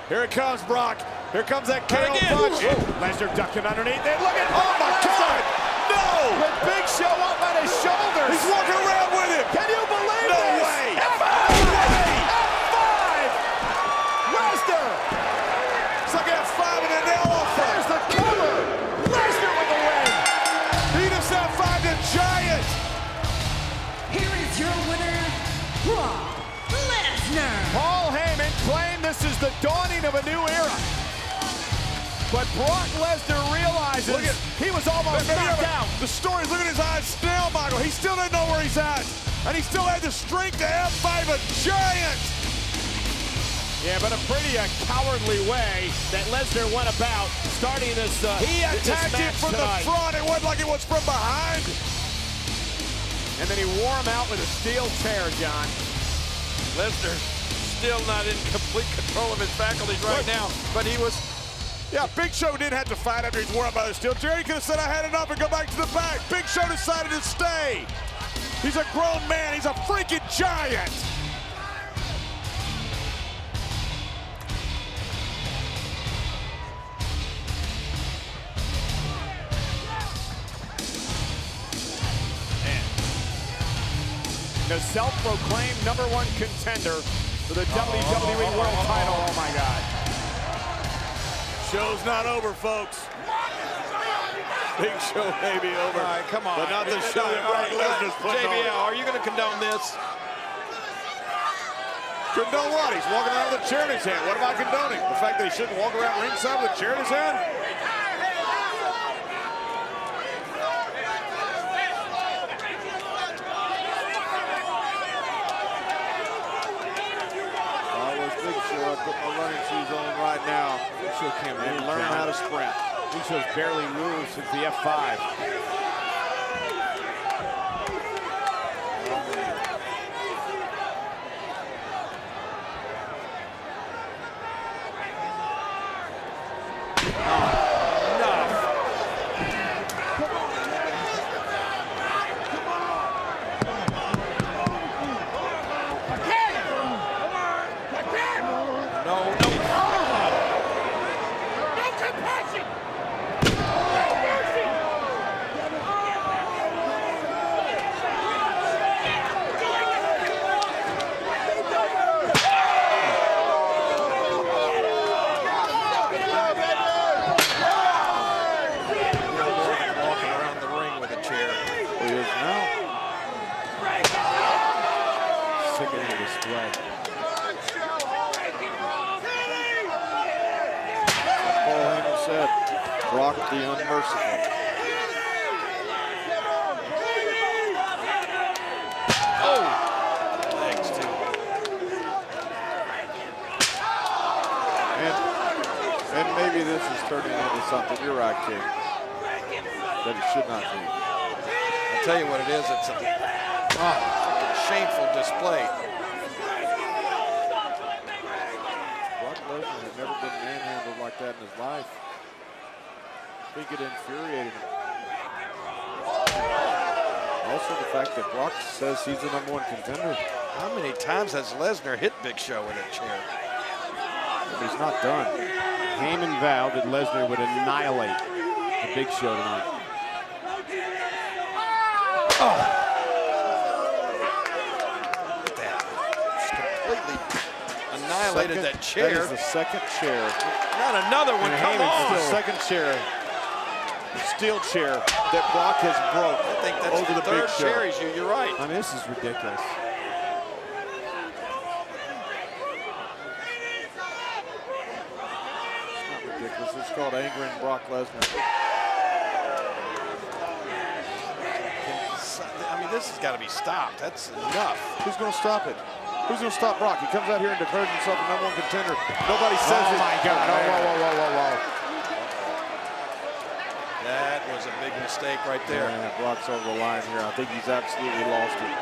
Here it comes, Brock. Here comes that KO again. punch. Lesnar ducking underneath it. Look at Oh my God! No! With Big Show up on his shoulders. He's walking around with him. Can you believe No this? way. F5! No way. F5! Lesnar! It's like F5 and a nail off front. There's the cover. Lesnar with the win. He just F5 the Giant. Here is your winner, Brock Lesnar. Paul Heyman claimed this is the dawning of a new era. But Brock Lesnar realizes Look at- he was almost knocked out. The story, look at his eyes still, Michael. He still didn't know where he's at. And he still had the strength to F5 a Giant. Yeah, but a pretty cowardly way that Lesnar went about starting this He attacked him from the front. It wasn't like it was from behind. And then he wore him out with a steel chair, John. Lesnar still not in complete control of his faculties right now, but he was. Yeah, Big Show didn't have to fight after he's worn out by the steel chair. He could have said, I had enough and go back to the back. Big Show decided to stay. He's a grown man. He's a freaking giant. The self-proclaimed #1 contender for the WWE World Title. Oh my God. Show's not over, folks. Big Show may be over. All right, come on. But not the show that Brock Lesnar's putting JBL, on. are you going to condone this? Condone what? He's walking around with a chair in his hand. What am I condoning? The fact that he shouldn't walk around ringside with a chair in his hand? Big Show, I put my running shoes on right now. Big Show can't And move, learn John. how to sprint. Big Show's barely moved since the F5. Walking around the ring with a chair. He is now. Sickening display. Paul Heyman said, Brock the unmerciful. Legs, too. And maybe this is turning into something. You're right, King. That it should not be. I'll tell you what it is. It's a freaking shameful display. Brock Lesnar had never been manhandled like that in his life. I think it infuriated him. Also the fact that Brock says he's the #1 contender. How many times has Lesnar hit Big Show with a chair? But he's not done. Heyman vowed that Lesnar would annihilate the Big Show tonight. Look at that. Just completely annihilated that chair. That is the second chair. Not another one. And Come Heyman's on. the second chair, steel chair, that Brock has broke I think that's over the the third Big Show. chair he's used. You're right. I mean, this is ridiculous. Ridiculous. It's called angering Brock Lesnar. I mean, this has got to be stopped. That's enough. Who's going to stop it? Who's going to stop Brock? He comes out here and declares himself the #1 contender. Nobody says Oh it. my God. No, Whoa. That was a big mistake right there. Yeah, Brock's over the line here. I think he's absolutely lost it.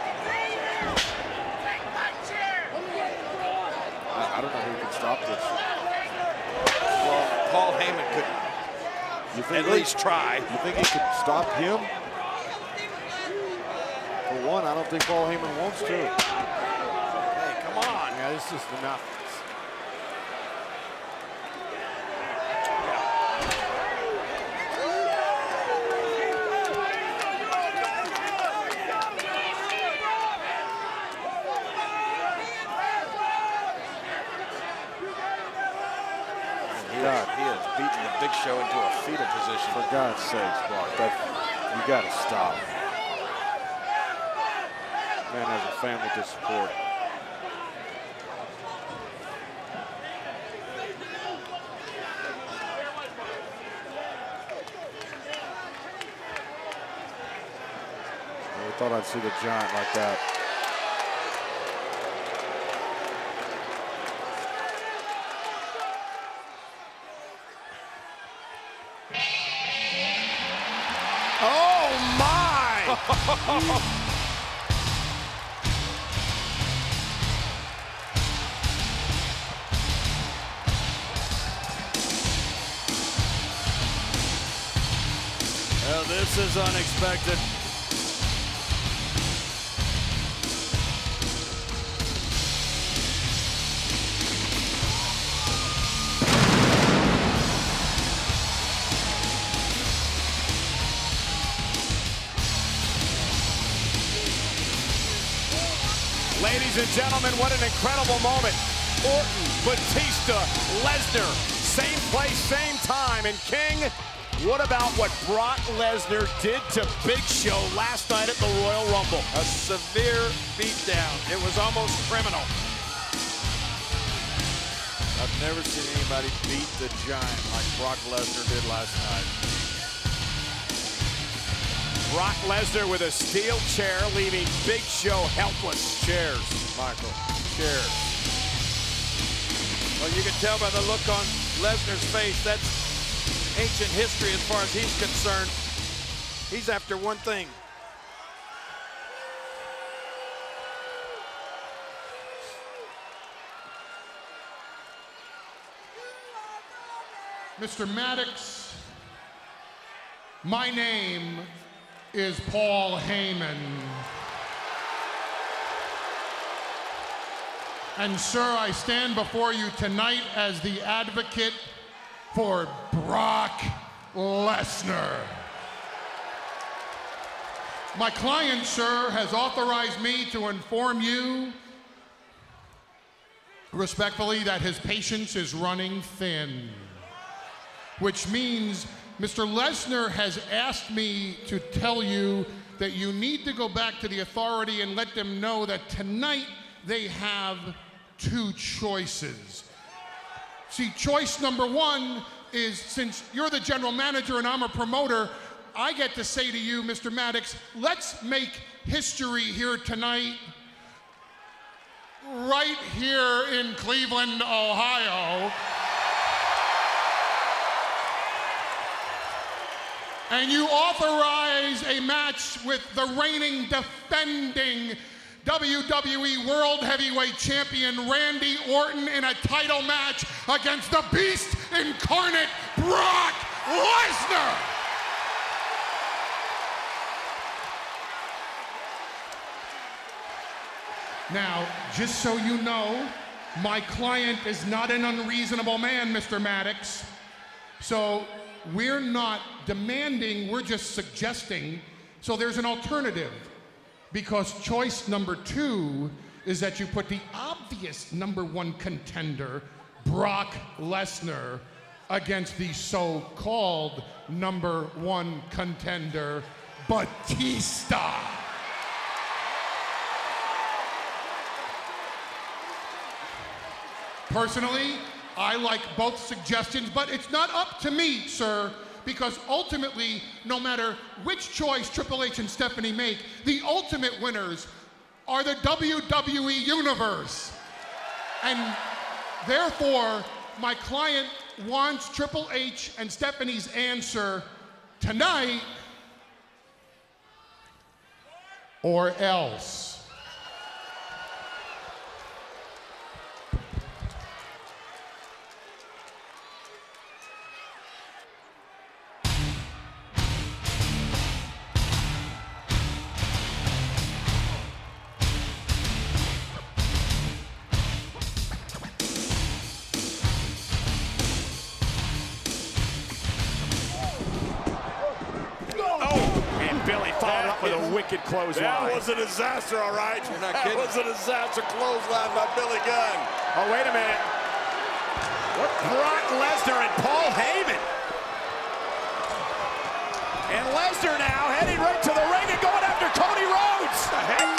I don't know who can stop this. Well, Paul Heyman could You think at least try. You think he could stop him? For one, I don't think Paul Heyman wants to. Hey, come on. Yeah, this is enough. God. He has beaten the Big Show into a fetal position. For God's sakes, Mark, you got to stop. Man has a family to support. I thought I'd see the Giant like that. Oh, my! Well, this is unexpected. Ladies and gentlemen, what an incredible moment. Orton, Batista, Lesnar, same place, same time. And King, what about what Brock Lesnar did to Big Show last night at the Royal Rumble? A severe beatdown. It was almost criminal. I've never seen anybody beat the Giant like Brock Lesnar did last night. Brock Lesnar with a steel chair, leaving Big Show helpless. Chairs, Michael, chairs. Well, you can tell by the look on Lesnar's face, that's ancient history as far as he's concerned. He's after one thing. Mr. Maddox, my name is Paul Heyman. And sir, I stand before you tonight as the advocate for Brock Lesnar. My client, sir, has authorized me to inform you respectfully that his patience is running thin, which means Mr. Lesnar has asked me to tell you that you need to go back to the authority and let them know that tonight they have two choices. See, choice number one is, since you're the general manager and I'm a promoter, I get to say to you, Mr. Maddox, let's make history here tonight, right here in Cleveland, Ohio. And you authorize a match with the reigning, defending WWE World Heavyweight Champion Randy Orton in a title match against the Beast Incarnate, Brock Lesnar. Now, just so you know, my client is not an unreasonable man, Mr. Maddox. So we're not demanding, we're just suggesting. So there's an alternative. Because choice number two is that you put the obvious number one contender, Brock Lesnar, against the so-called number one contender, Batista. Personally, I like both suggestions, but it's not up to me, sir, because ultimately, no matter which choice Triple H and Stephanie make, the ultimate winners are the WWE Universe. And therefore, my client wants Triple H and Stephanie's answer tonight or else. With a wicked clothesline. That was a disaster, all right. You're not that kidding. was a disaster clothesline by Billy Gunn. Oh, wait a minute. Brock Lesnar and Paul Heyman. And Lesnar now heading right to the ring and going after Cody Rhodes.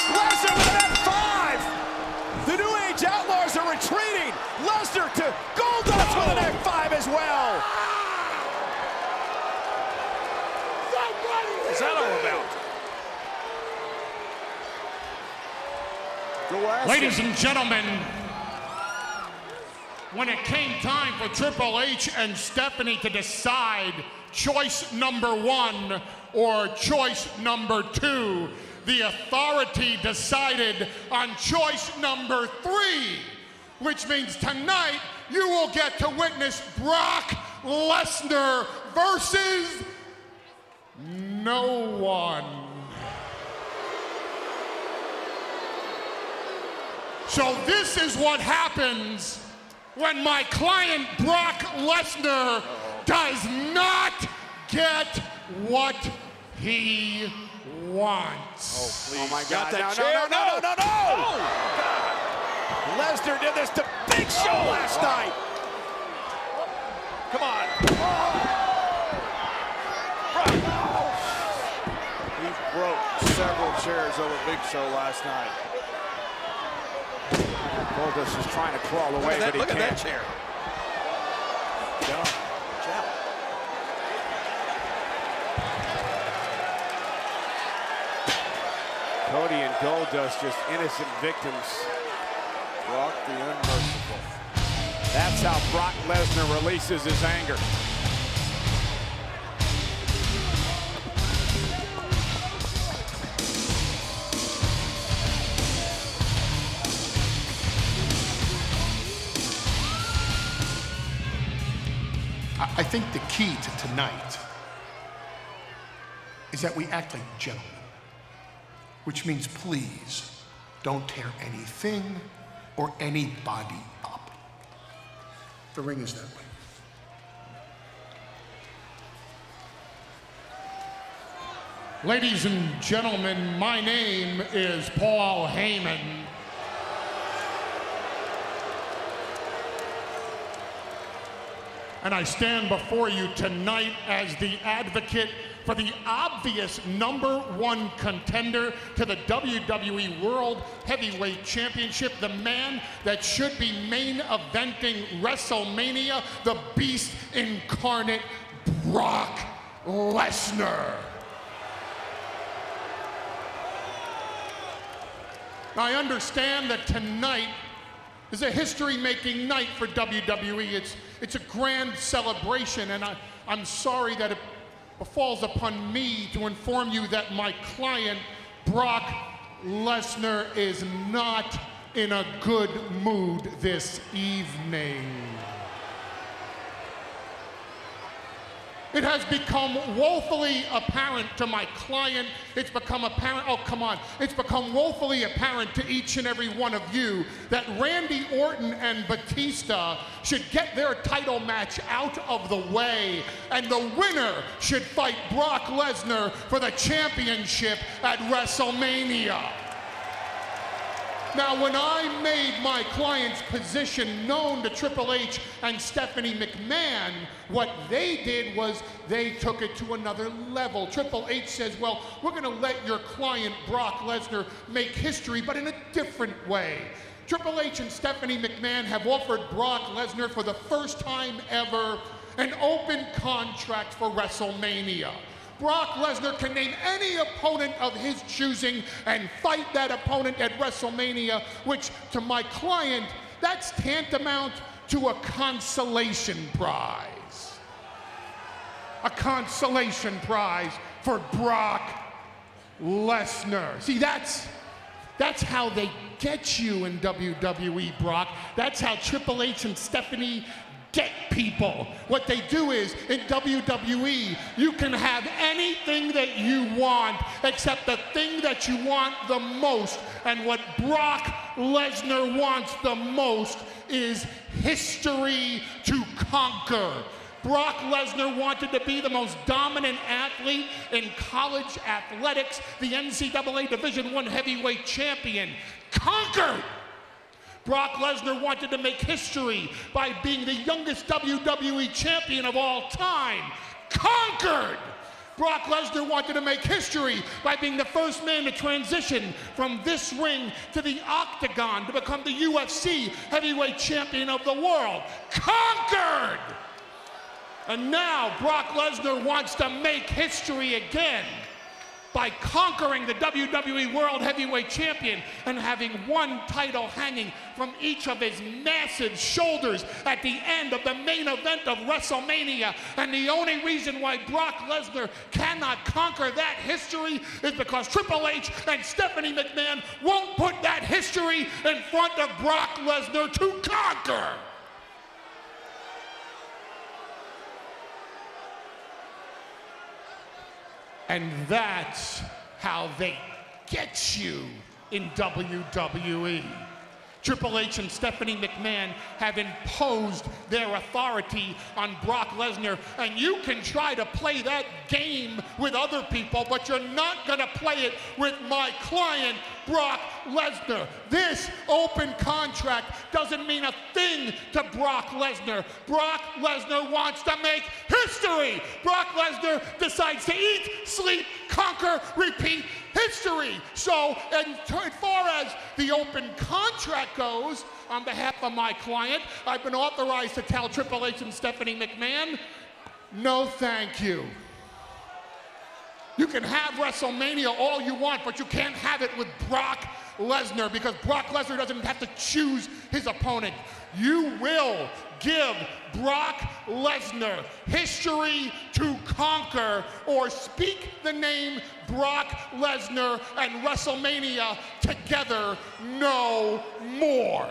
Lesnar with an F5. The New Age Outlaws are retreating. Lesnar to Goldust with an F5 as well. What's that all about? Ladies and gentlemen, when it came time for Triple H and Stephanie to decide choice number 1 or choice number 2, the Authority decided on choice number 3, which means tonight you will get to witness Brock Lesnar versus no one. So this is what happens when my client Brock Lesnar does not get what he wants. Oh my Got God! that No! chair. No! Lesnar did this to Big Show last night. Come on. He broke several chairs over Big Show last night. Goldust is trying to crawl away, but he Look can't. at that chair. Cody and Goldust just innocent victims. Brock the unmerciful. That's how Brock Lesnar releases his anger. I think the key to tonight is that we act like gentlemen, which means please don't tear anything or anybody up. The ring is that way. Ladies and gentlemen, my name is Paul Heyman. And I stand before you tonight as the advocate for the obvious #1 contender to the WWE World Heavyweight Championship, the man that should be main eventing WrestleMania, the Beast incarnate, Brock Lesnar. I understand that tonight is a history-making night for WWE. It's a grand celebration, and I'm sorry that it falls upon me to inform you that my client, Brock Lesnar, is not in a good mood this evening. It has become woefully apparent to my client. It's become apparent, oh come on. It's become woefully apparent to each and every one of you that Randy Orton and Batista should get their title match out of the way, and the winner should fight Brock Lesnar for the championship at WrestleMania. Now, when I made my client's position known to Triple H and Stephanie McMahon, what they did was they took it to another level. Triple H says, well, we're gonna let your client, Brock Lesnar, make history, but in a different way. Triple H and Stephanie McMahon have offered Brock Lesnar for the first time ever an open contract for WrestleMania. Brock Lesnar can name any opponent of his choosing and fight that opponent at WrestleMania, which to my client, that's tantamount to a consolation prize. A consolation prize for Brock Lesnar. See, that's how they get you in WWE, Brock. That's how Triple H and Stephanie get people. What they do is, in WWE, you can have anything that you want except the thing that you want the most. And what Brock Lesnar wants the most is history to conquer. Brock Lesnar wanted to be the most dominant athlete in college athletics, the NCAA Division I heavyweight champion. Conquered! Brock Lesnar wanted to make history by being the youngest WWE champion of all time. Conquered! Brock Lesnar wanted to make history by being the first man to transition from this ring to the octagon to become the UFC heavyweight champion of the world. Conquered! And now Brock Lesnar wants to make history again by conquering the WWE World Heavyweight Champion and having one title hanging from each of his massive shoulders at the end of the main event of WrestleMania. And the only reason why Brock Lesnar cannot conquer that history is because Triple H and Stephanie McMahon won't put that history in front of Brock Lesnar to conquer. And that's how they get you in WWE. Triple H and Stephanie McMahon have imposed their authority on Brock Lesnar, and you can try to play that game with other people, but you're not gonna play it with my client, Brock Lesnar. This open contract doesn't mean a thing to Brock Lesnar. Brock Lesnar wants to make history. Brock Lesnar decides to eat, sleep, conquer, repeat history. So, as far as the open contract goes, on behalf of my client, I've been authorized to tell Triple H and Stephanie McMahon, no thank you. You can have WrestleMania all you want, but you can't have it with Brock Lesnar, because Brock Lesnar doesn't have to choose his opponent. You will give Brock Lesnar history to conquer, or speak the name Brock Lesnar and WrestleMania together no more.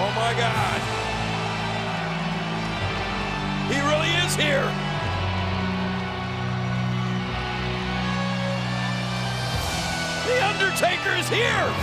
Oh my God. He really is here. The Undertaker is here.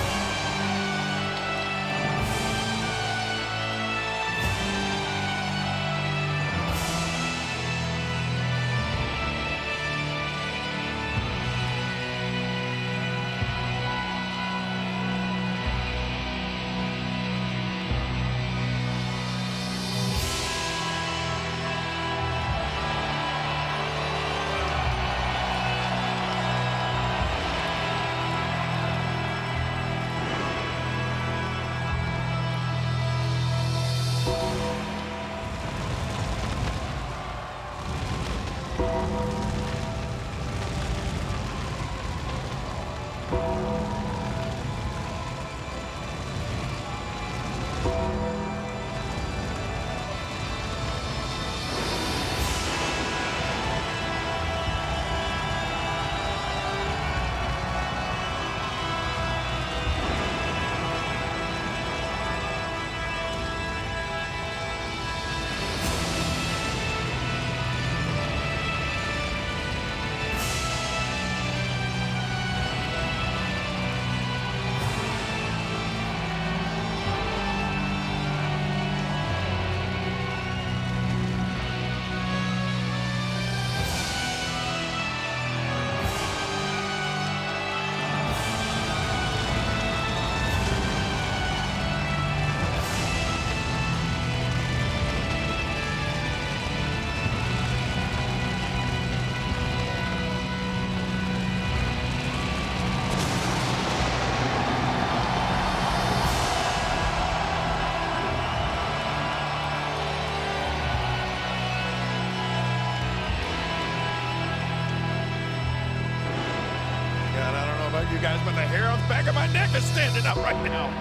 about you guys, but the hair on the back of my neck is standing up right now.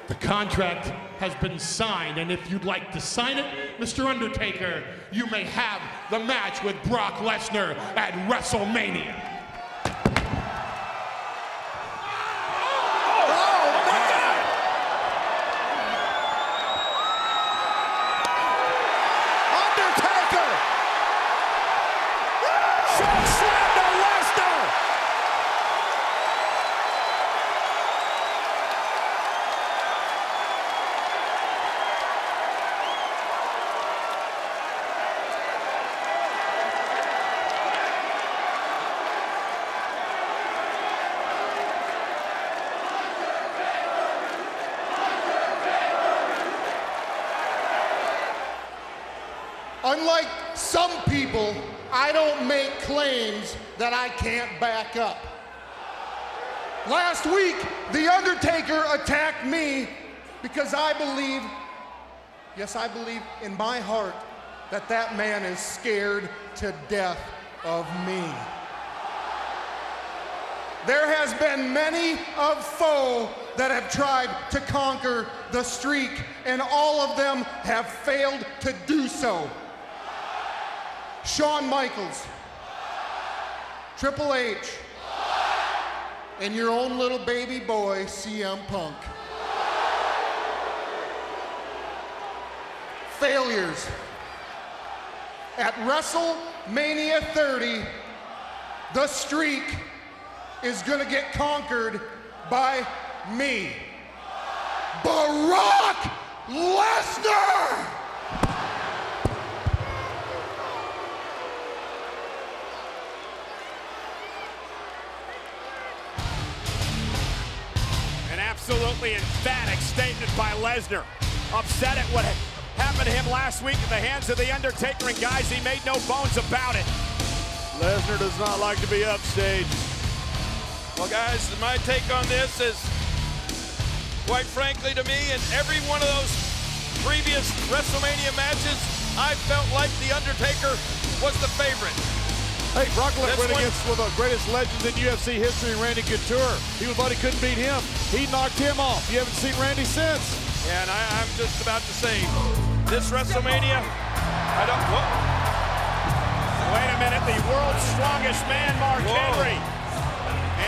The contract has been signed, and if you'd like to sign it, Mr. Undertaker, you may have the match with Brock Lesnar at WrestleMania. Unlike some people, I don't make claims that I can't back up. Last week, The Undertaker attacked me because I believe, yes, I believe in my heart, that that man is scared to death of me. There has been many of foe that have tried to conquer the streak, and all of them have failed to do so. Shawn Michaels, Triple H, and your own little baby boy, CM Punk. Failures. At WrestleMania 30, the streak is gonna get conquered by me, Brock Lesnar! Absolutely emphatic statement by Lesnar. Upset at what happened to him last week at the hands of The Undertaker, and guys, he made no bones about it. Lesnar does not like to be upstaged. Well, guys, my take on this is, quite frankly to me, in every one of those previous WrestleMania matches, I felt like The Undertaker was the favorite. Hey, Brock Lesnar This went one- against one of the greatest legends in UFC history, Randy Couture. He thought he couldn't beat him. He knocked him off. You haven't seen Randy since. Yeah, and I'm just about to say, this WrestleMania, I don't. Whoa. Wait a minute, the world's strongest man, Mark Whoa. Henry.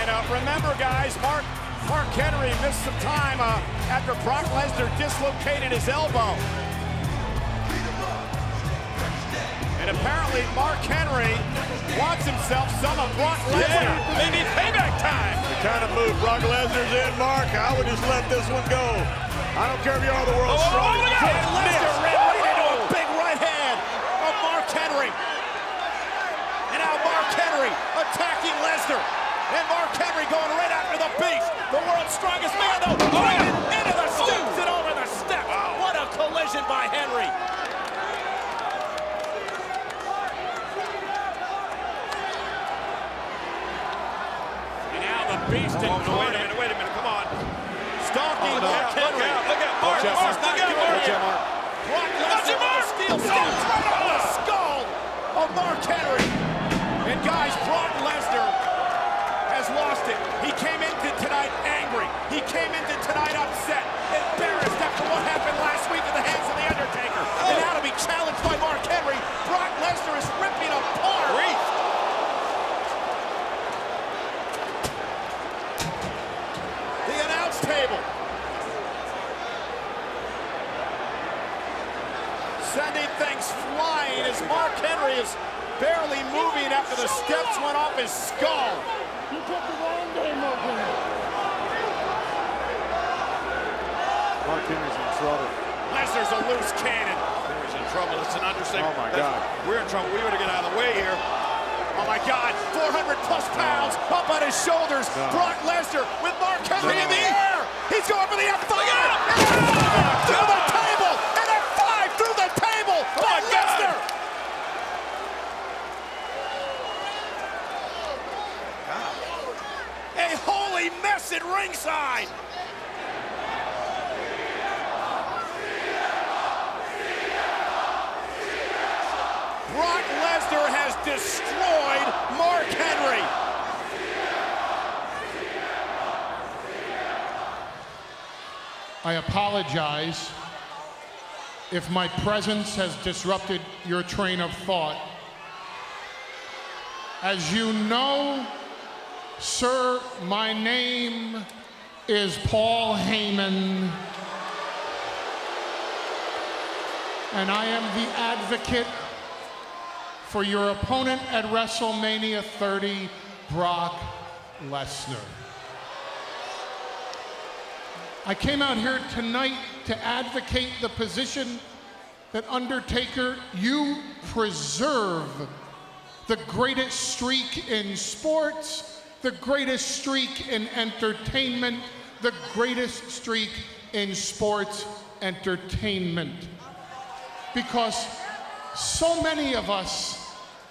And remember, guys, Mark Henry missed some time after Brock Lesnar dislocated his elbow. And apparently, Mark Henry wants himself some of Brock Lesnar. Yeah, maybe payback time. The kind of move Brock Lesnar's in, Mark, I would just let this one go. I don't care if you are the world's strongest. look out. And Lesnar ran right into a big right hand of Mark Henry. And now Mark Henry attacking Lesnar. And Mark Henry going right after the beast. The world's strongest man, though. Right into the steps and over the steps. What a collision by Henry. And now the beast incarnate. Wait a minute, come on. Stalking Mark Henry. Look out, Mark. Watch out, Look out, Mark. Brock Lesnar with a steel steps right on the skull of Mark Henry. And guys, Brock Lesnar has lost it. He came into tonight angry. He came into tonight upset, embarrassed after what happened last week at the hands of The Undertaker. And now to be challenged by Mark Henry, Brock Lesnar is ripping apart. The announce table. Sending things flying as Mark Henry is barely moving after the steps went off his skull. You took the wrong game, Morgan. Mark Henry's in trouble. Lesnar's a loose cannon. Henry's in trouble. It's an understatement. Oh, my God. We're in trouble. We better get out of the way here. Oh my God, 400 plus pounds up on his shoulders. Brock Lesnar with Mark Henry in the air. He's going for the F5. Through the table. And F5 through the table by Lesnar. A holy mess at ringside. Brock Lesnar has destroyed Mark Henry. I apologize if my presence has disrupted your train of thought. As you know, sir, my name is Paul Heyman, and I am the advocate for your opponent at WrestleMania 30, Brock Lesnar. I came out here tonight to advocate the position that, Undertaker, you preserve the greatest streak in sports, the greatest streak in entertainment, the greatest streak in sports entertainment. Because so many of us,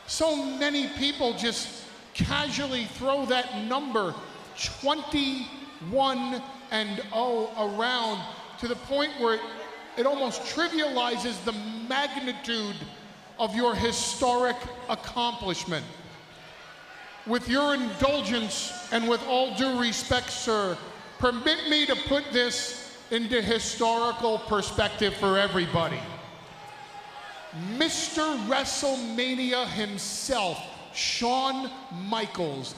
so many people just casually throw that number 21-0 around to the point where it almost trivializes the magnitude of your historic accomplishment. With your indulgence and with all due respect, sir, permit me to put this into historical perspective for everybody. Mr. WrestleMania himself, Shawn Michaels,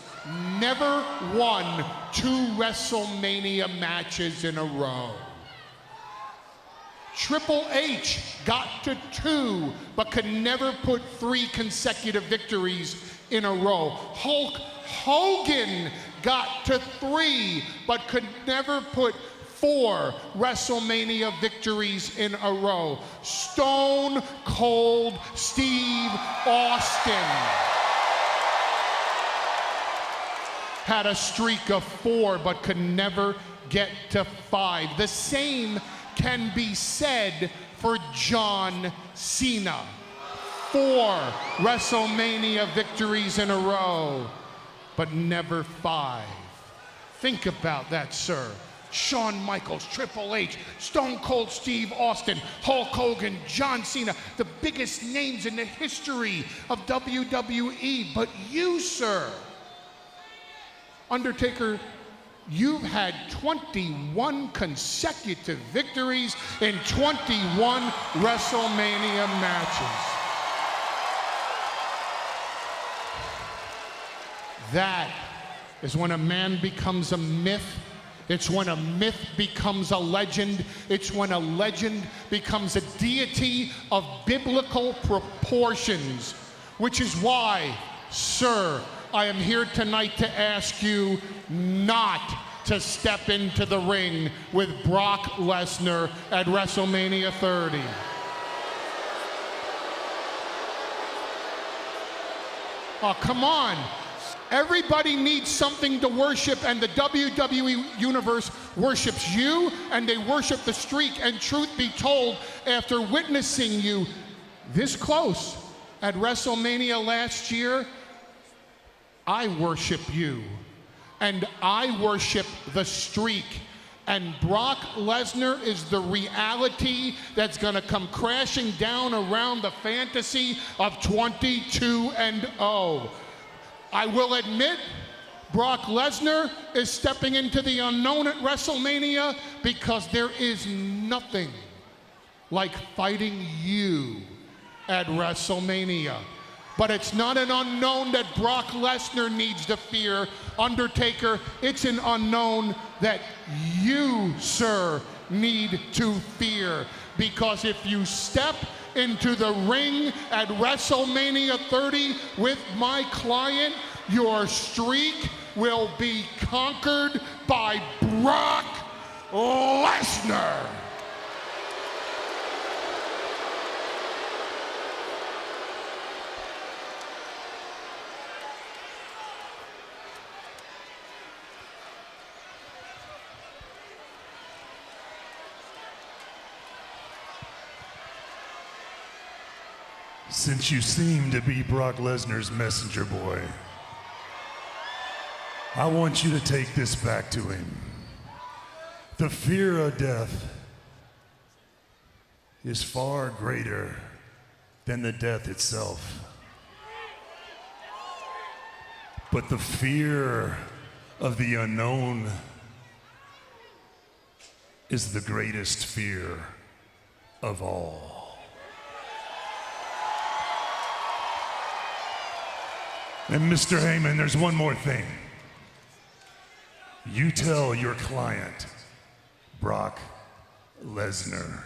never won 2 WrestleMania matches in a row. Triple H got to 2, but could never put 3 consecutive victories in a row. Hulk Hogan got to 3, but could never put 4 WrestleMania victories in a row. Stone Cold Steve Austin had a streak of 4, but could never get to 5. The same can be said for John Cena. 4 WrestleMania victories in a row, but never 5. Think about that, sir. Shawn Michaels, Triple H, Stone Cold Steve Austin, Hulk Hogan, John Cena, the biggest names in the history of WWE. But you, sir, Undertaker, you've had 21 consecutive victories in 21 WrestleMania matches. That is when a man becomes a myth. It's when a myth becomes a legend. It's when a legend becomes a deity of biblical proportions, which is why, sir, I am here tonight to ask you not to step into the ring with Brock Lesnar at WrestleMania 30. Oh, come on. Everybody needs something to worship, and the WWE Universe worships you, and they worship the streak. And truth be told, after witnessing you this close at WrestleMania last year, I worship you, and I worship the streak. And Brock Lesnar is the reality that's gonna come crashing down around the fantasy of 22-0. I will admit, Brock Lesnar is stepping into the unknown at WrestleMania because there is nothing like fighting you at WrestleMania. But it's not an unknown that Brock Lesnar needs to fear, Undertaker. It's an unknown that you, sir, need to fear. Because if you step into the ring at WrestleMania 30 with my client, your streak will be conquered by Brock Lesnar. Since you seem to be Brock Lesnar's messenger boy, I want you to take this back to him. The fear of death is far greater than the death itself. But the fear of the unknown is the greatest fear of all. And Mr. Heyman, there's one more thing. You tell your client, Brock Lesnar,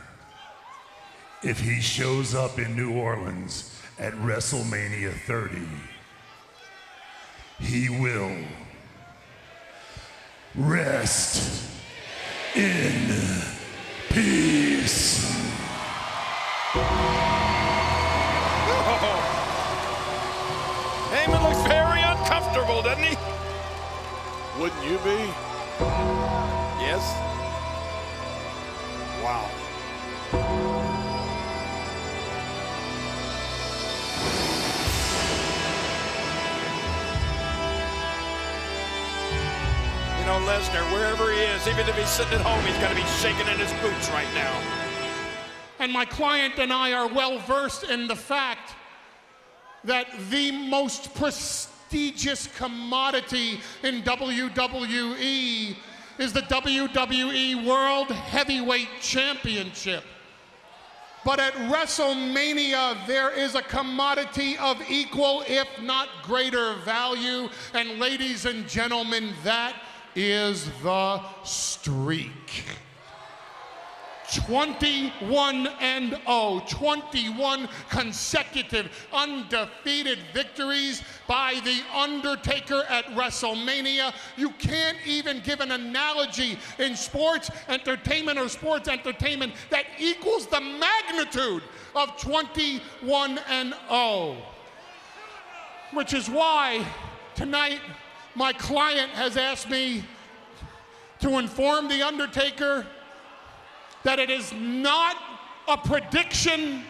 if he shows up in New Orleans at WrestleMania 30, he will rest in peace. Heyman looks very uncomfortable, doesn't he? Wouldn't you be? Yes. Wow. You know, Lesnar, wherever he is, even if he's sitting at home, he's got to be shaking in his boots right now. And my client and I are well versed in the fact that the most prestigious commodity in WWE is the WWE World Heavyweight Championship. But at WrestleMania, there is a commodity of equal, if not greater value. And ladies and gentlemen, that is the streak. 21-0, 21 consecutive undefeated victories by The Undertaker at WrestleMania. You can't even give an analogy in sports entertainment or sports entertainment that equals the magnitude of 21-0. Which is why tonight my client has asked me to inform The Undertaker that it is not a prediction,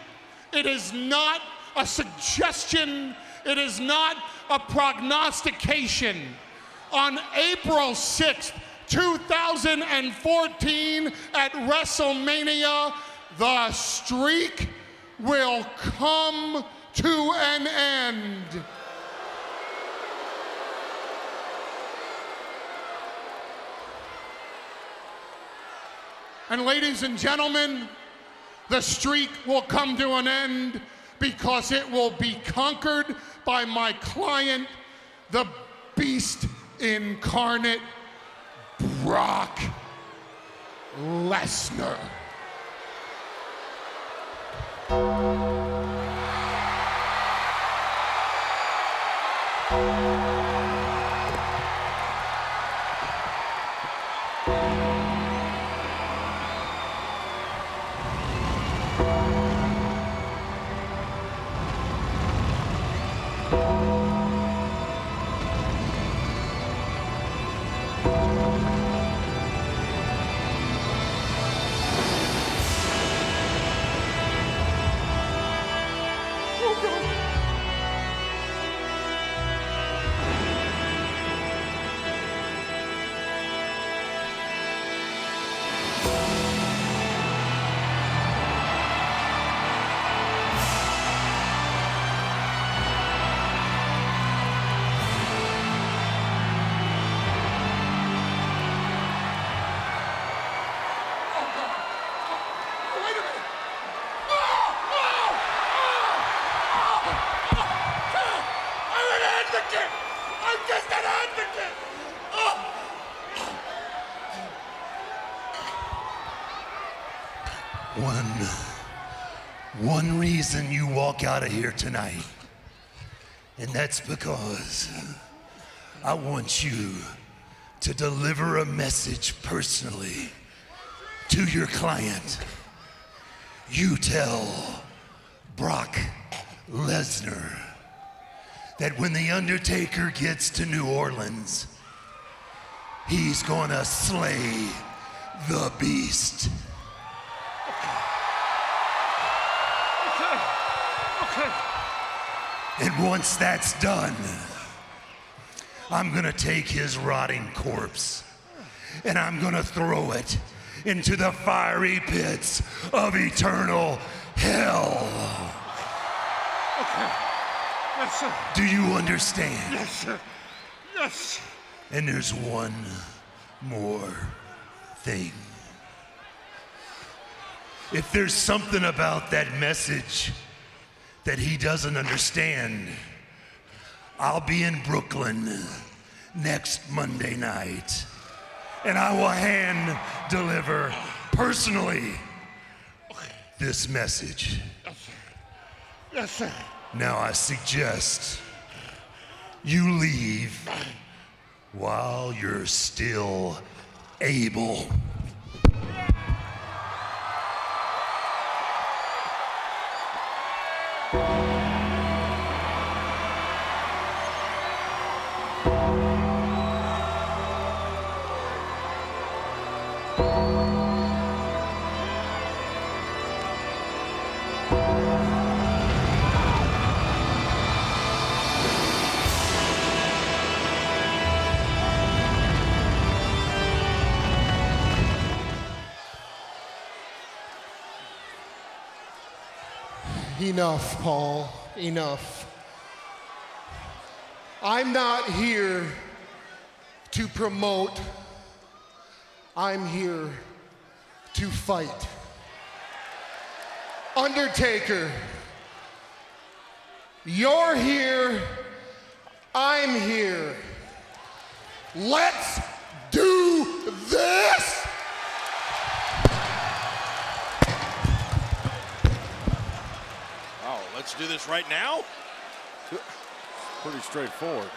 it is not a suggestion, it is not a prognostication. On April 6th, 2014 at WrestleMania, the streak will come to an end. And ladies and gentlemen, the streak will come to an end because it will be conquered by my client, the Beast incarnate, Brock Lesnar. One reason you walk out of here tonight, and that's because I want you to deliver a message personally to your client. You tell Brock Lesnar that when The Undertaker gets to New Orleans, he's gonna slay the Beast. And once that's done, I'm gonna take his rotting corpse and I'm gonna throw it into the fiery pits of eternal hell. Okay. Yes, sir. Do you understand? Yes, sir. Yes. And there's one more thing. If there's something about that message that he doesn't understand, I'll be in Brooklyn next Monday night, and I will hand deliver personally this message. Yes, sir. Yes, sir. Now I suggest you leave while you're still able. Enough, Paul, enough. I'm not here to promote. I'm here to fight. Undertaker, you're here, I'm here. Let's do this! Let's do this right now. Pretty straightforward.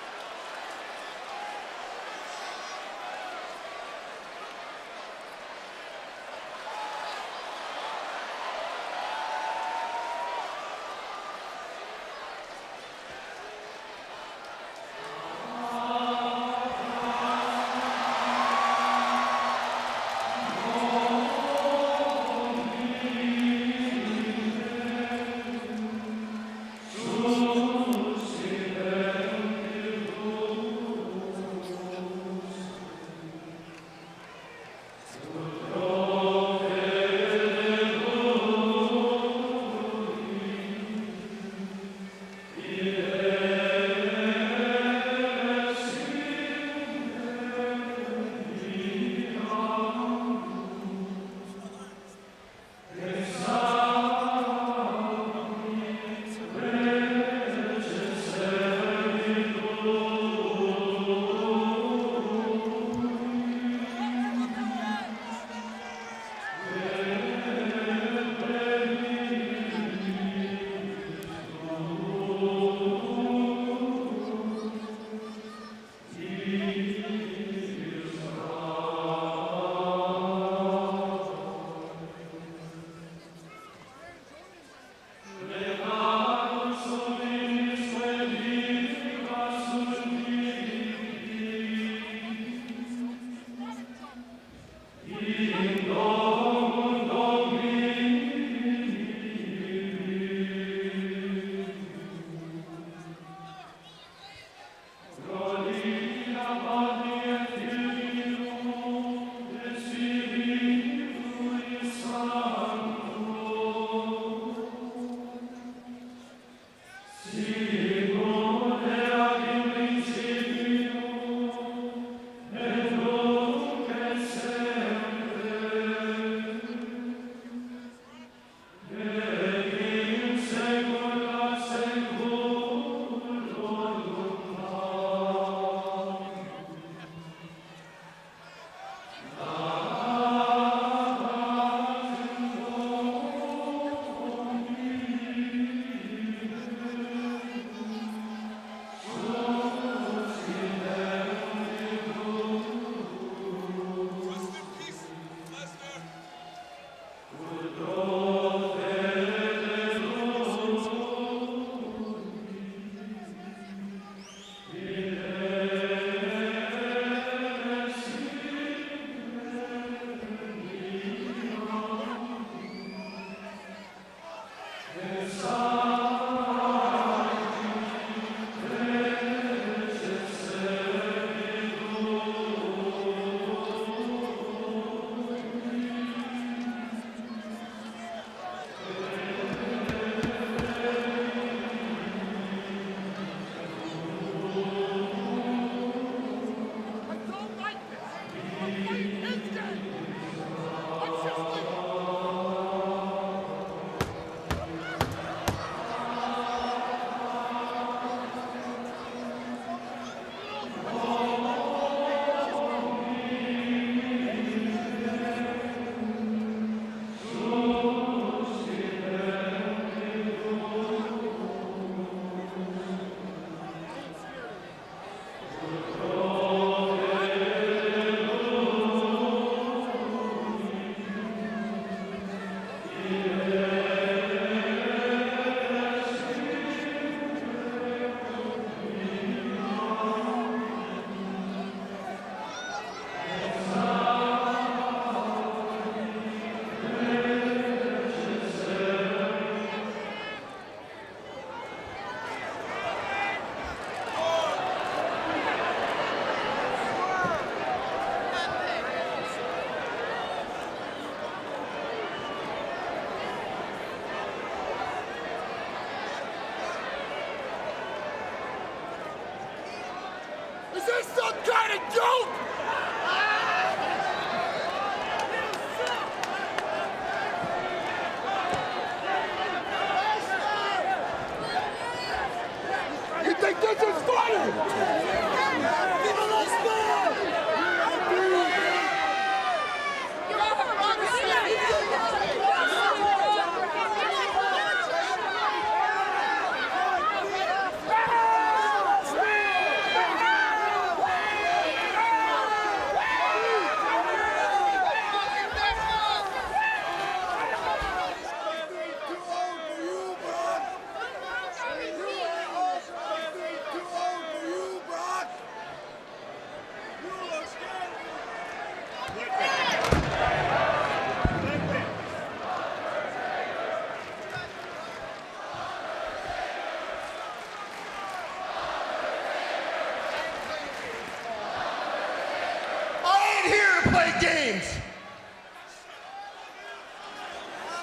I ain't here to play games.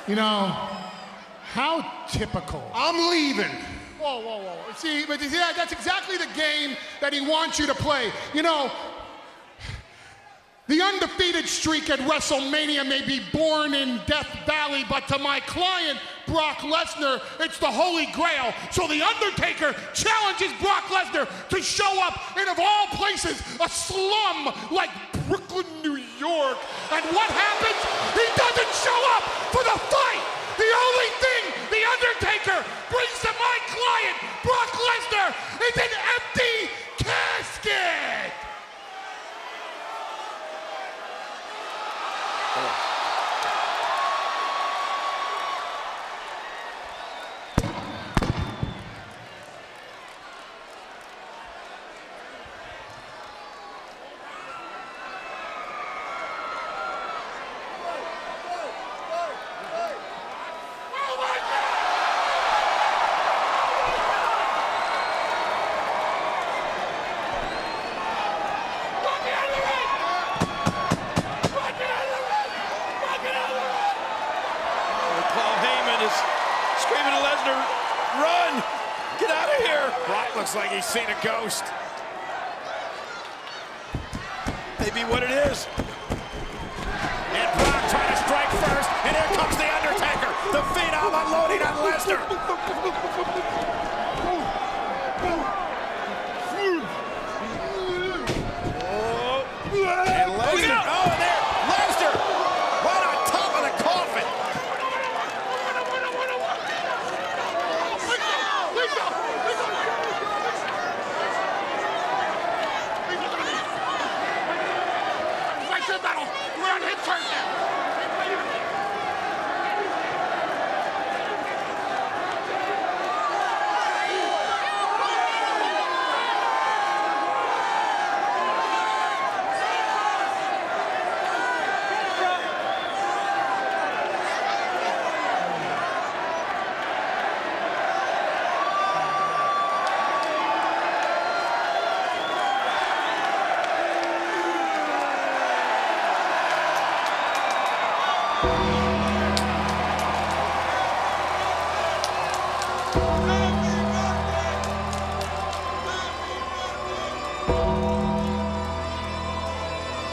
You know, how typical. I'm leaving. Whoa, whoa, whoa. See, but see, that's exactly the game that he wants you to play. You know, the undefeated streak at WrestleMania may be born in Death Valley, but to my client, Brock Lesnar, it's the Holy Grail. So The Undertaker challenges Brock Lesnar to show up in, of all places, a slum like Brooklyn, New York. And what happens? He doesn't show up for the fight. The only thing The Undertaker brings to my client, Brock Lesnar, is an empty casket. Screaming to Lesnar, run! Get out of here! Brock looks like he's seen a ghost. Maybe what it is. And Brock trying to strike first, and here comes The Undertaker. The Phenom unloading on Lesnar. And Lesnar, oh, there, Lesnar, right on top of the coffin. We're on his turn now.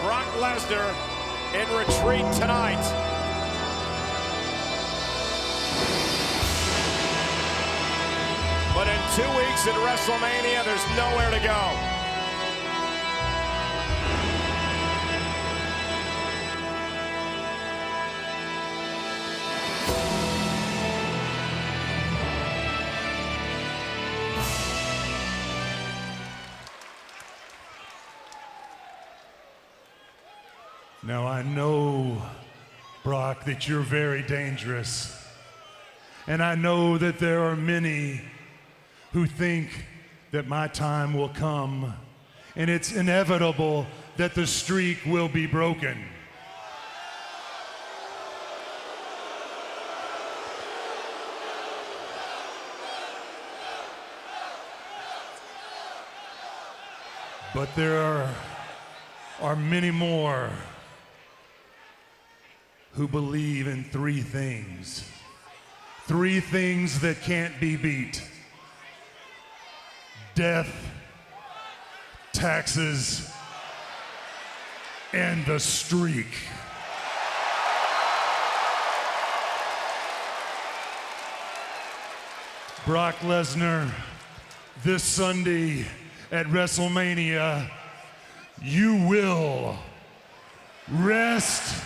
Brock Lesnar in retreat tonight. But in 2 weeks at WrestleMania, there's nowhere to go. Now I know, Brock, that you're very dangerous. And I know that there are many who think that my time will come and it's inevitable that the streak will be broken. But there are many more who believe in three things. Three things that can't be beat: death, taxes, and the streak. Brock Lesnar, this Sunday at WrestleMania, you will rest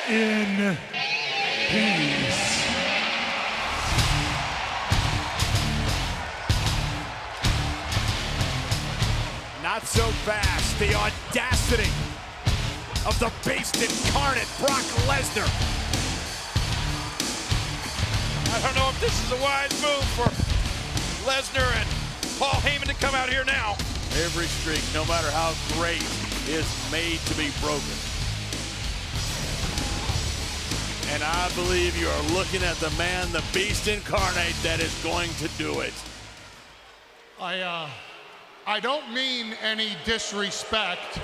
in peace. Not so fast. The audacity of the beast incarnate, Brock Lesnar. I don't know if this is a wise move for Lesnar and Paul Heyman to come out here now. Every streak, no matter how great, is made to be broken. And I believe you are looking at the man, the beast incarnate, that is going to do it. I don't mean any disrespect.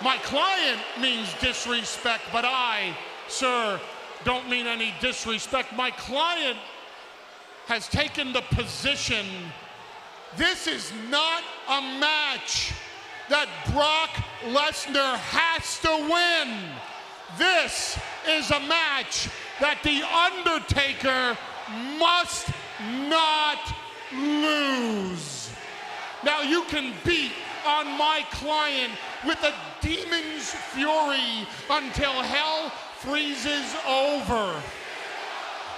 My client means disrespect, but I, sir, don't mean any disrespect. My client has taken the position, this is not a match that Brock Lesnar has to win. This is a match that The Undertaker must not lose. Now you can beat on my client with a demon's fury until hell freezes over.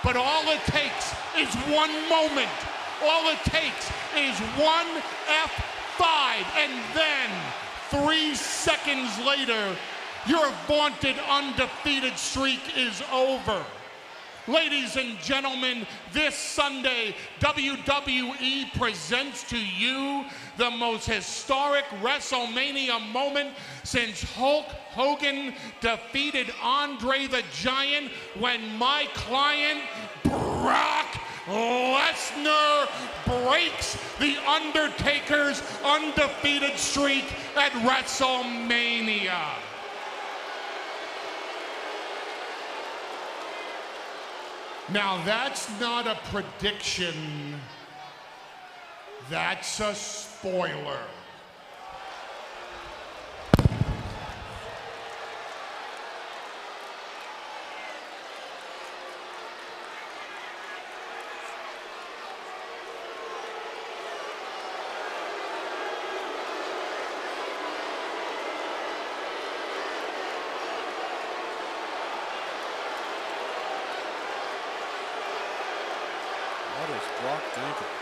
But all it takes is one moment. All it takes is one F5, and then 3 seconds later, your vaunted undefeated streak is over. Ladies and gentlemen, this Sunday, WWE presents to you the most historic WrestleMania moment since Hulk Hogan defeated Andre the Giant, when my client, Brock Lesnar, breaks The Undertaker's undefeated streak at WrestleMania. Now that's not a prediction, that's a spoiler. What is Brock thinking?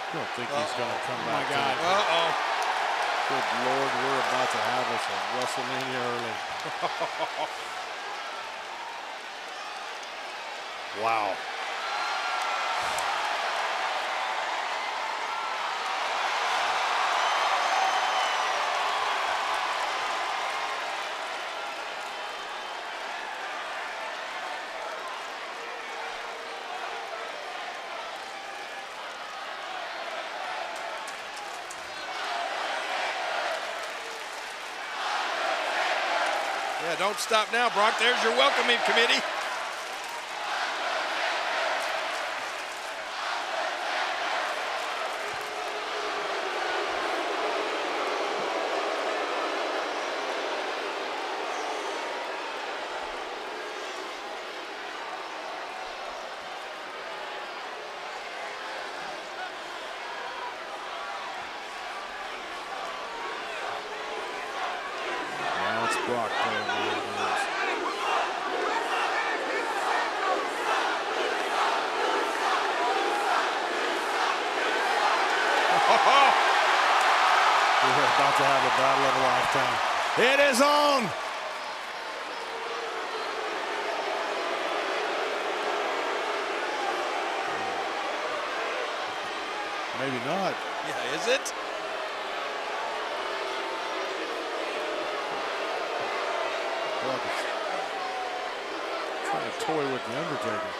I don't think he's going to come back. Oh my God. Good Lord, we're about to have us a WrestleMania early. Wow. Yeah, don't stop now, Brock. There's your welcoming committee. Now it's Brock playing the games. We're about to have a battle of a lifetime. It is on! Maybe not. Yeah, is it? Brock is trying to toy with The Undertaker.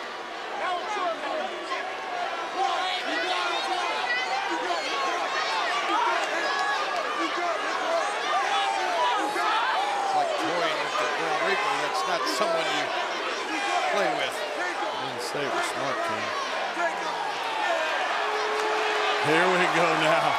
It's like toying with the Grim Reaper. That's not someone you play with. I didn't say it was smart, King. Here we go now.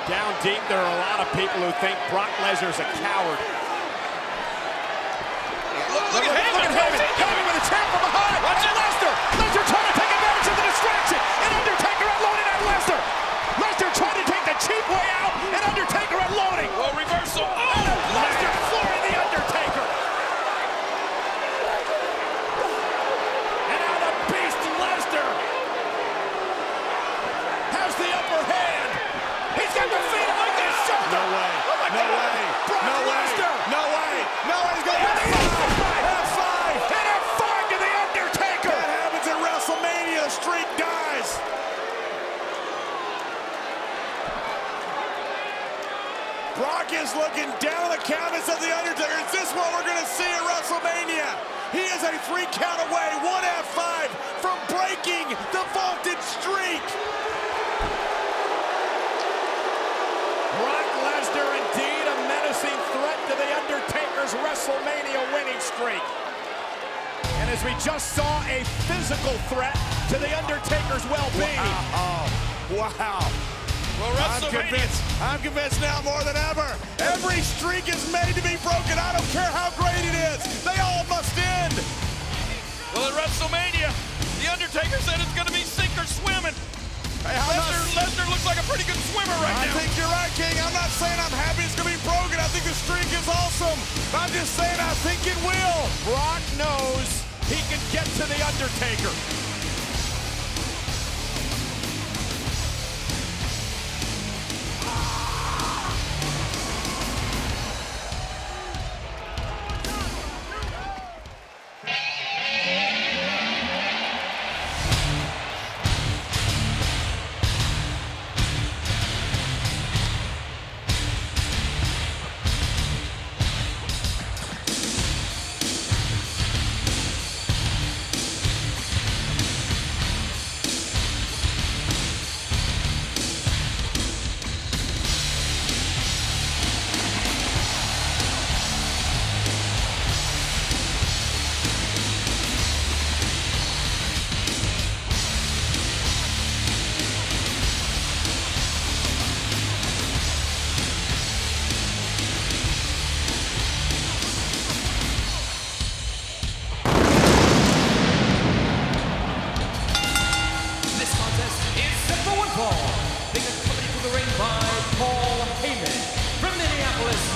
Down deep, there are a lot of people who think Brock Lesnar's a coward. Look at Heyman! Coming with a tap from behind! Watch it, Lesnar! Lesnar trying to take advantage of the distraction! And Undertaker unloading on Lesnar! Lesnar trying to take the cheap way out, and Undertaker unloading! Well, reversal. Oh! Lesnar flooring the Undertaker! And now the Beast Lesnar has the upper hand! He's got the feet on his shoulder! No way. Oh my No God. way. Brock No way. Lesnar. No way. No way. He's going to F5. And a 5 to the Undertaker! That happens at WrestleMania. The streak dies. Brock is looking down the canvas of the Undertaker. Is this what we're going to see at WrestleMania? He is a 3 count away, 1 F5 from breaking the vaulted streak. Brock Lesnar indeed a menacing threat to the Undertaker's WrestleMania winning streak. And as we just saw, a physical threat to the Undertaker's well-being. Wow. Well, WrestleMania. I'm convinced now more than ever. Every streak is made to be broken. I don't care how great it is. They all must end. Well, at WrestleMania, The Undertaker said it's going to be sink or swimming. Hey, Lesnar looks like a pretty good swimmer right now. I think you're right, King. I'm not saying I'm happy it's going to be broken. I think the streak is awesome. I'm just saying I think it will. Brock knows he can get to the Undertaker.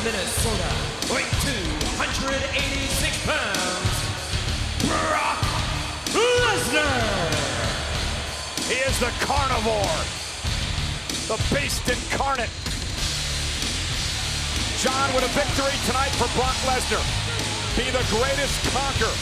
Minnesota, weight 286 pounds, Brock Lesnar. He is the carnivore, the beast incarnate. John, with a victory tonight for Brock Lesnar, be the greatest conqueror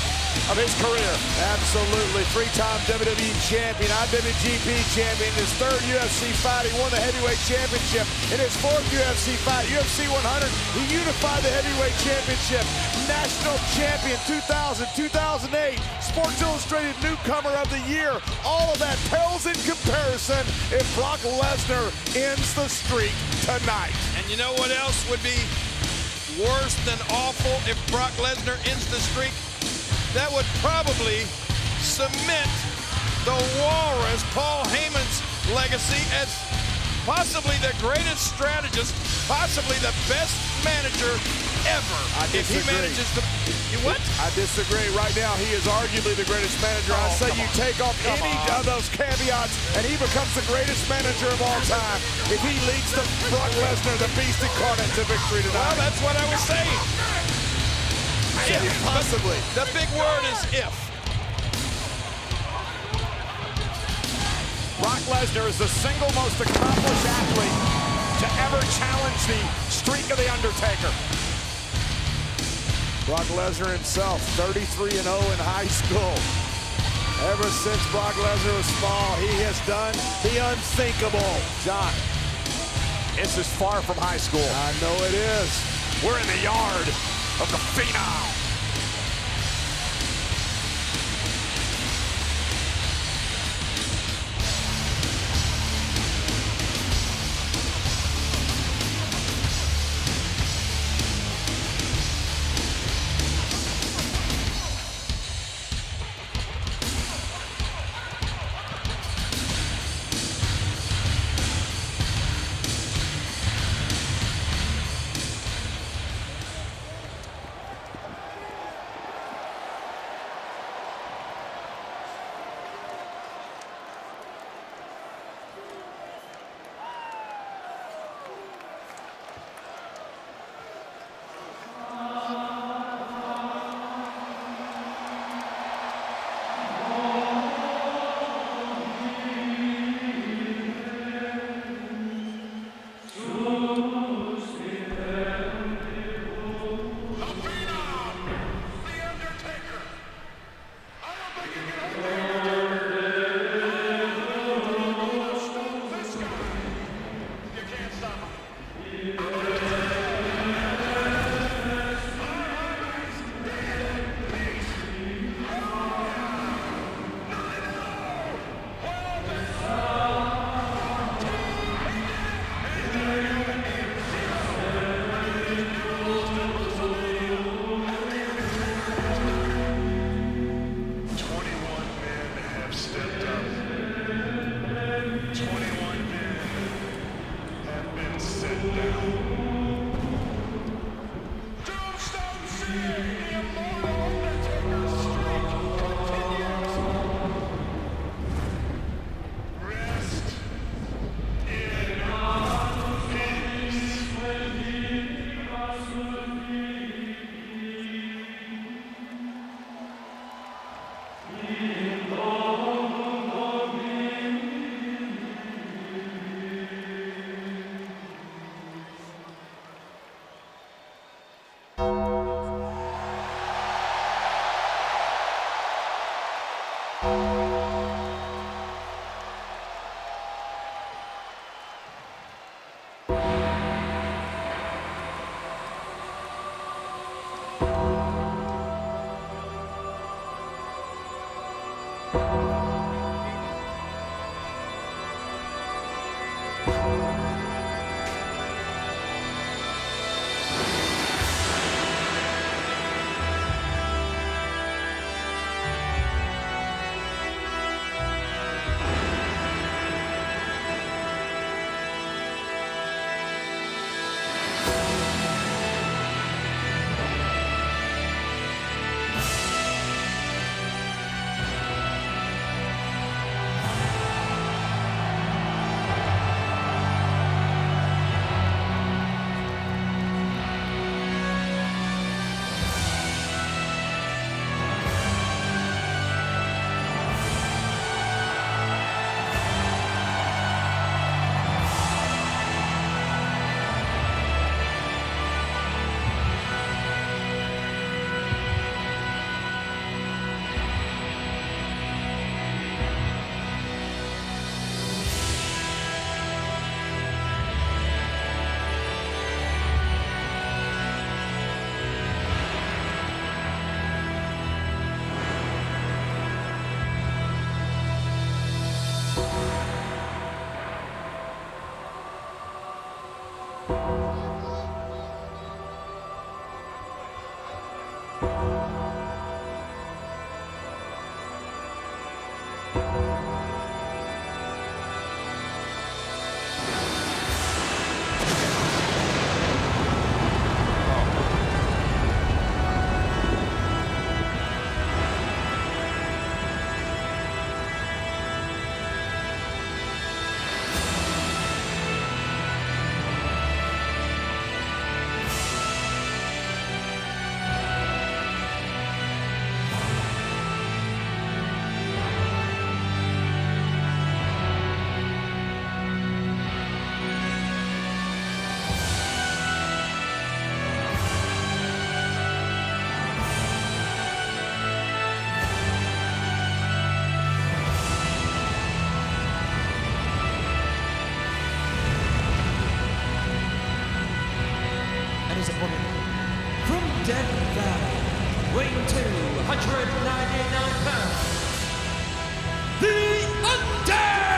of his career. Absolutely. 3-time WWE champion, IWGP champion. In his 3rd UFC fight, he won the heavyweight championship. In his 4th UFC fight, UFC 100, he unified the heavyweight championship. National champion 2000, 2008, Sports Illustrated Newcomer of the Year. All of that pales in comparison if Brock Lesnar ends the streak tonight. And you know what else would be worse than awful if Brock Lesnar ends the streak? That would probably cement the Walrus, Paul Heyman's legacy as possibly the greatest strategist, possibly the best manager ever. If he manages to... What? I disagree. Right now, he is arguably the greatest manager. I say you take off any of those caveats, and he becomes the greatest manager of all time if he leads the Brock Lesnar, the beast incarnate, to victory tonight. Well, that's what I was saying. If, possibly. The big word is if. Brock Lesnar is the single most accomplished athlete to ever challenge the streak of The Undertaker. Brock Lesnar himself, 33-0 in high school. Ever since Brock Lesnar was small, he has done the unthinkable. John, this is far from high school. I know it is. We're in the yard of the Phenom. And his opponent from Death Valley, weighing 299 pounds, The Undertaker!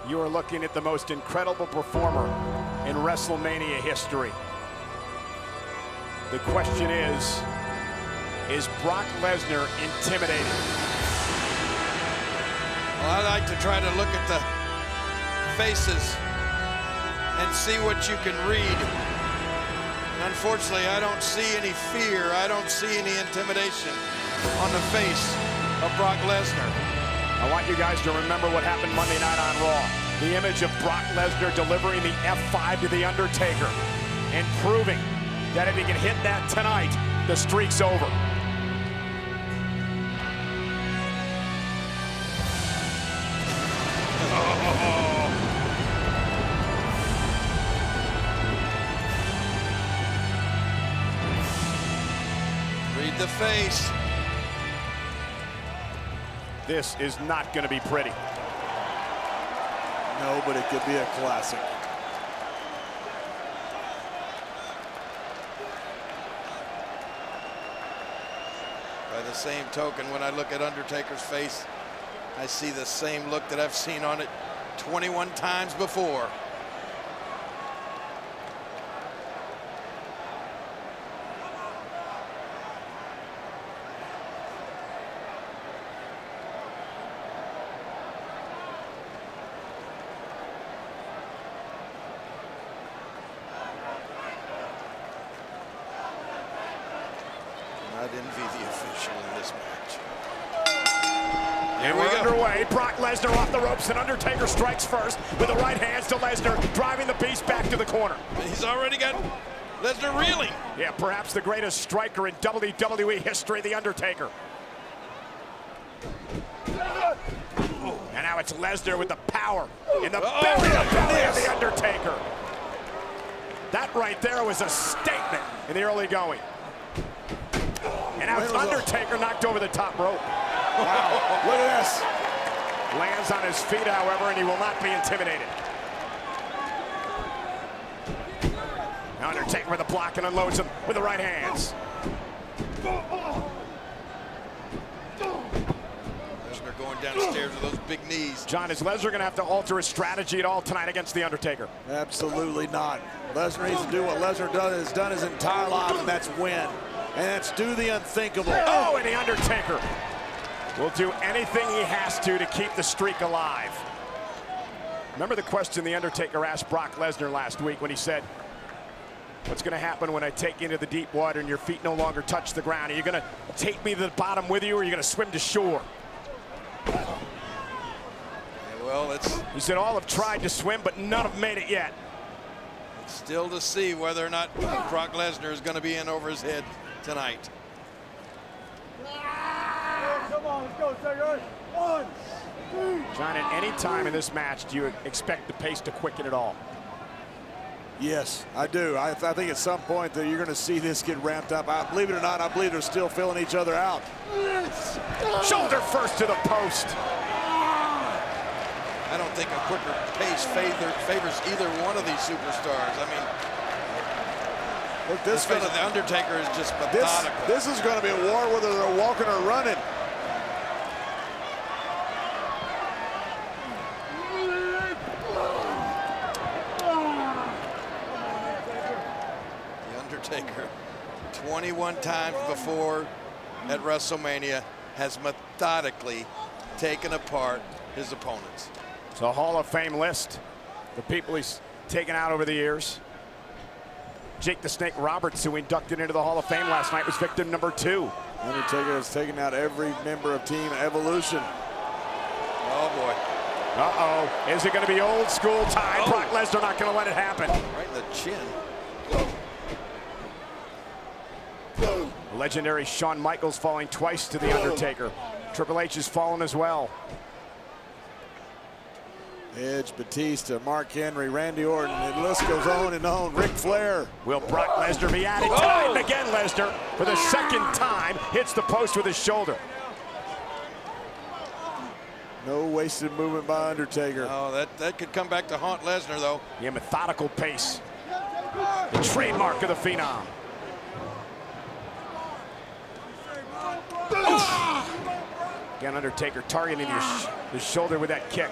You are looking at the most incredible performer in WrestleMania history. The question is Brock Lesnar intimidated? Well, I like to try to look at the faces and see what you can read. Unfortunately, I don't see any fear. I don't see any intimidation on the face of Brock Lesnar. I want you guys to remember what happened Monday night on Raw. The image of Brock Lesnar delivering the F5 to The Undertaker and proving that if he can hit that tonight, the streak's over. Read the face. This is not going to be pretty. No, but it could be a classic. By the same token, when I look at Undertaker's face, I see the same look that I've seen on it 21 times before. I'd envy the official in this match. And we're underway. Brock Lesnar off the ropes, and Undertaker strikes first with the right hands to Lesnar, driving the Beast back to the corner. He's already got Lesnar reeling. Yeah, perhaps the greatest striker in WWE history, The Undertaker. And now it's Lesnar with the power in the belly of The Undertaker. That right there was a statement in the early going. And now it's Undertaker knocked over the top rope. Wow, look at this. Lands on his feet, however, and he will not be intimidated. Undertaker with a block and unloads him with the right hands. Lesnar going down the stairs with those big knees. John, is Lesnar going to have to alter his strategy at all tonight against The Undertaker? Absolutely not. Lesnar needs to do what Lesnar has done his entire life, and that's win. And that's do the unthinkable. Oh, and The Undertaker will do anything he has to keep the streak alive. Remember the question The Undertaker asked Brock Lesnar last week when he said, what's going to happen when I take you into the deep water and your feet no longer touch the ground? Are you going to take me to the bottom with you, or are you going to swim to shore? Yeah, well, he said all have tried to swim, but none have made it yet. It's still to see whether or not Brock Lesnar is going to be in over his head tonight. Come on, let's go, Taker. 1, 2. John, at any time in this match, do you expect the pace to quicken at all? Yes, I do. I think at some point that you're going to see this get ramped up. Believe it or not, I believe they're still filling each other out. Shoulder first to the post. I don't think a quicker pace favors either one of these superstars. I mean, look, this the Undertaker is just methodical. This is going to be a war whether they're walking or running. Undertaker 21 times before at WrestleMania has methodically taken apart his opponents. It's a Hall of Fame list. The people he's taken out over the years. Jake the Snake Roberts, who inducted into the Hall of Fame last night, was victim number 2. Undertaker has taken out every member of Team Evolution. Oh boy. Uh-oh. Is it going to be old school time? Oh. Brock Lesnar not going to let it happen. Right in the chin. Legendary Shawn Michaels falling twice to The Undertaker. Triple H has fallen as well. Edge, Batista, Mark Henry, Randy Orton, and the list goes on and on. Ric Flair. Will Brock Lesnar be added tonight? And again, Lesnar, for the second time, hits the post with his shoulder. No wasted movement by Undertaker. Oh, that could come back to haunt Lesnar, though. Yeah, methodical pace. The trademark of the Phenom. Again, Undertaker targeting the shoulder with that kick.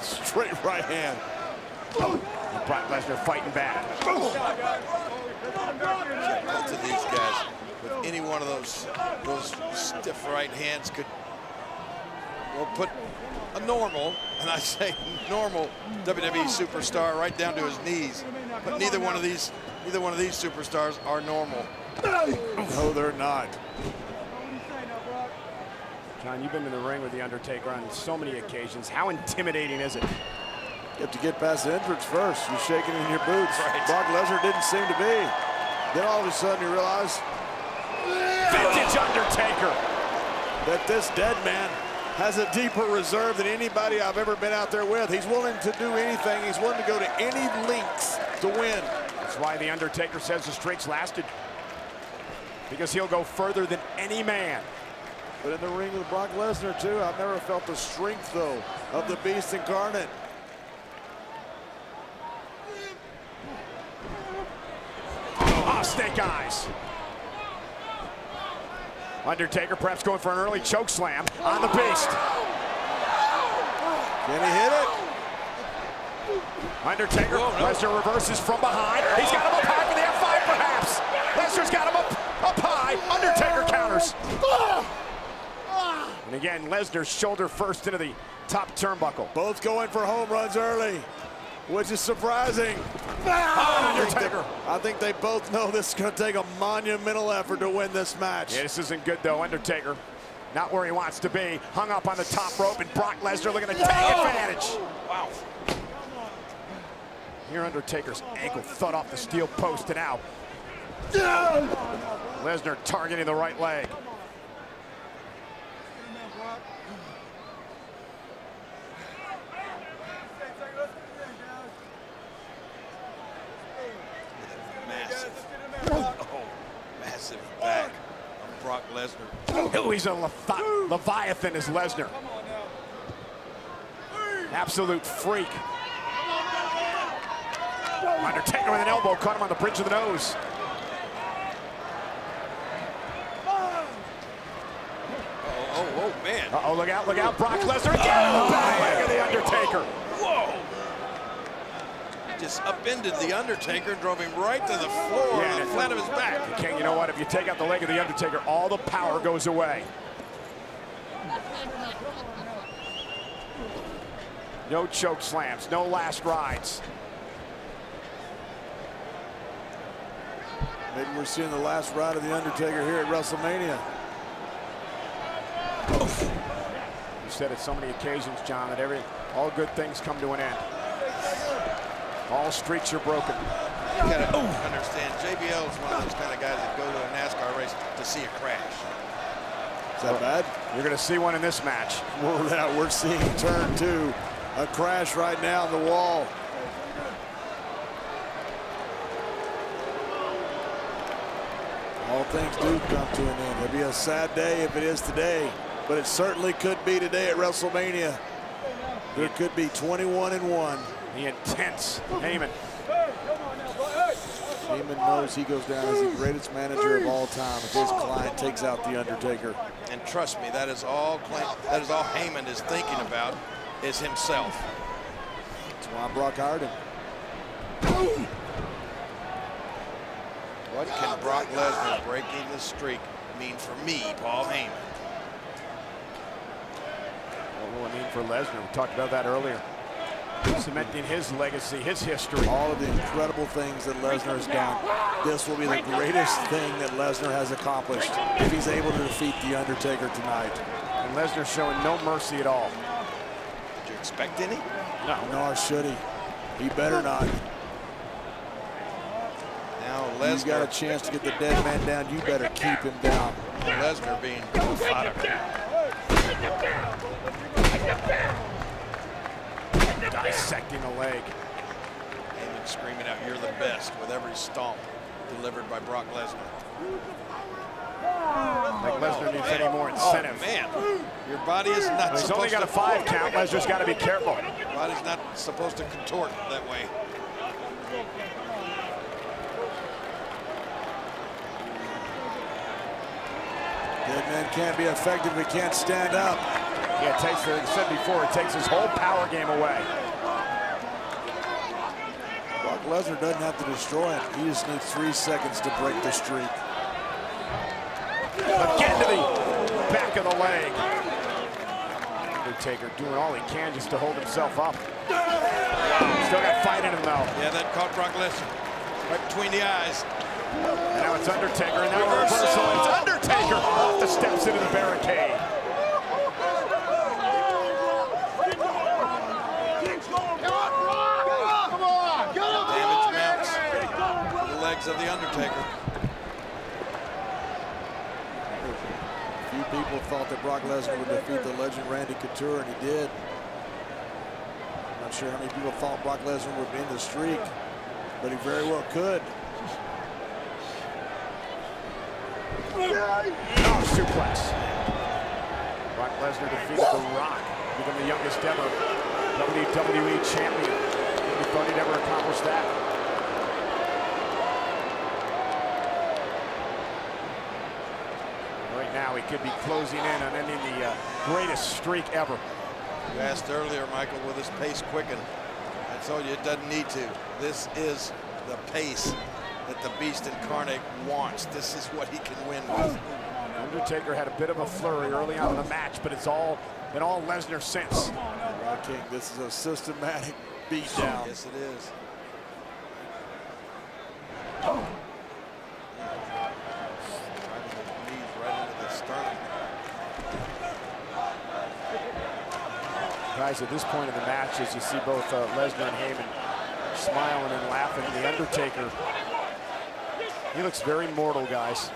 Straight right hand. And Brock Lesnar fighting back. Both of these guys, with any one of those stiff right hands could, well, put a normal, and I say normal, WWE superstar right down to his knees. But neither one of these superstars are normal. No, they're not. John, you've been in the ring with The Undertaker on so many occasions. How intimidating is it? You have to get past the entrance first. You're shaking in your boots. Right. Brock Lesnar didn't seem to be. Then all of a sudden you realize Vintage Undertaker. that this dead man has a deeper reserve than anybody I've ever been out there with. He's willing to do anything. He's willing to go to any lengths to win. That's why The Undertaker says the streak's lasted. Because he'll go further than any man. But in the ring with Brock Lesnar, too, I've never felt the strength, though, of the Beast incarnate. Ah, snake eyes. Undertaker perhaps going for an early choke slam on the Beast. Can he hit it? Undertaker, Lesnar reverses from behind. He's got him up high for the F5, perhaps. Lesnar's got him up high. Undertaker counters. And again, Lesnar shoulder first into the top turnbuckle. Both going for home runs early, which is surprising. Undertaker. I think they both know this is going to take a monumental effort to win this match. Yeah, this isn't good, though. Undertaker not where he wants to be. Hung up on the top rope, and Brock Lesnar looking to take advantage. Wow. Here, Undertaker's ankle thud off the steel post, and out. Lesnar targeting the right leg. Massive massive back of Brock Lesnar. Oh, he's a Leviathan is Lesnar. Absolute freak. Undertaker with an elbow, caught him on the bridge of the nose. Oh, man. Uh-oh, look out, Brock Lesnar again! Back leg of the Undertaker. Whoa! Just upended the Undertaker, drove him right to the floor on the flat of his back. King, you know what? If you take out the leg of the Undertaker, all the power goes away. No choke slams, no last rides. Maybe we're seeing the last ride of the Undertaker here at WrestleMania. You said it so many occasions, John, that all good things come to an end. All streaks are broken. You gotta understand, JBL is one of those kind of guys that go to a NASCAR race to see a crash. Is that bad? You're going to see one in this match. Well, we're seeing turn 2. A crash right now on the wall. All things do come to an end. It'll be a sad day if it is today, but it certainly could be today at WrestleMania. There could be 21-1. The intense Heyman. Heyman knows he goes down as the greatest manager of all time if his client takes out The Undertaker. And trust me, that is all Heyman is thinking about is himself. That's why Brock hired him. What can Brock Lesnar breaking the streak mean for me, Paul Heyman? What will it mean for Lesnar? We talked about that earlier. Cementing his legacy, his history. All of the incredible things that Lesnar has done. This will be the greatest thing that Lesnar has accomplished if he's able to defeat The Undertaker tonight. And Lesnar showing no mercy at all. Did you expect any? No. Nor should he. He better not. Now Lesnar. You got a chance to get the dead man down, you better keep him down. Lesnar being methodical. Dissecting the leg. Heyman screaming out, "You're the best," with every stomp delivered by Brock Lesnar. Like Lesnar needs any more incentive. Oh, man. Your body is not He's supposed only got to... a 5 count. Lesnar's got to be careful. Your body's not supposed to contort that way. Dead man can't be effective if he can't stand up. Yeah, it takes, like I said before, it takes his whole power game away. Brock Lesnar doesn't have to destroy him. He just needs 3 seconds to break the streak. Again to the back of the leg. Undertaker doing all he can just to hold himself up. Still got fight in him, though. Yeah, that caught Brock Lesnar right between the eyes. And now it's Undertaker, and now reversal. It's Undertaker off the steps into the barricade. Damage mounts the legs of the Undertaker. Few people thought that Brock Lesnar would defeat the legend Randy Couture, and he did. I'm not sure how many people thought Brock Lesnar would end the streak, but he very well could. Oh, suplex. Brock Lesnar defeated The Rock, become the youngest ever WWE champion. He thought he'd ever accomplish that. Right now, he could be closing in on ending the greatest streak ever. You asked earlier, Michael, will this pace quicken? I told you it doesn't need to. This is the pace that the Beast Incarnate wants. This is what he can win with. Undertaker had a bit of a flurry early on in the match, but it's all been all Lesnar since. Brock King, this is a systematic beatdown. Yes, it is. Driving the knees right into the sternum. Guys, at this point in the match, as you see both Lesnar and Heyman smiling and laughing, the Undertaker, he looks very mortal, guys.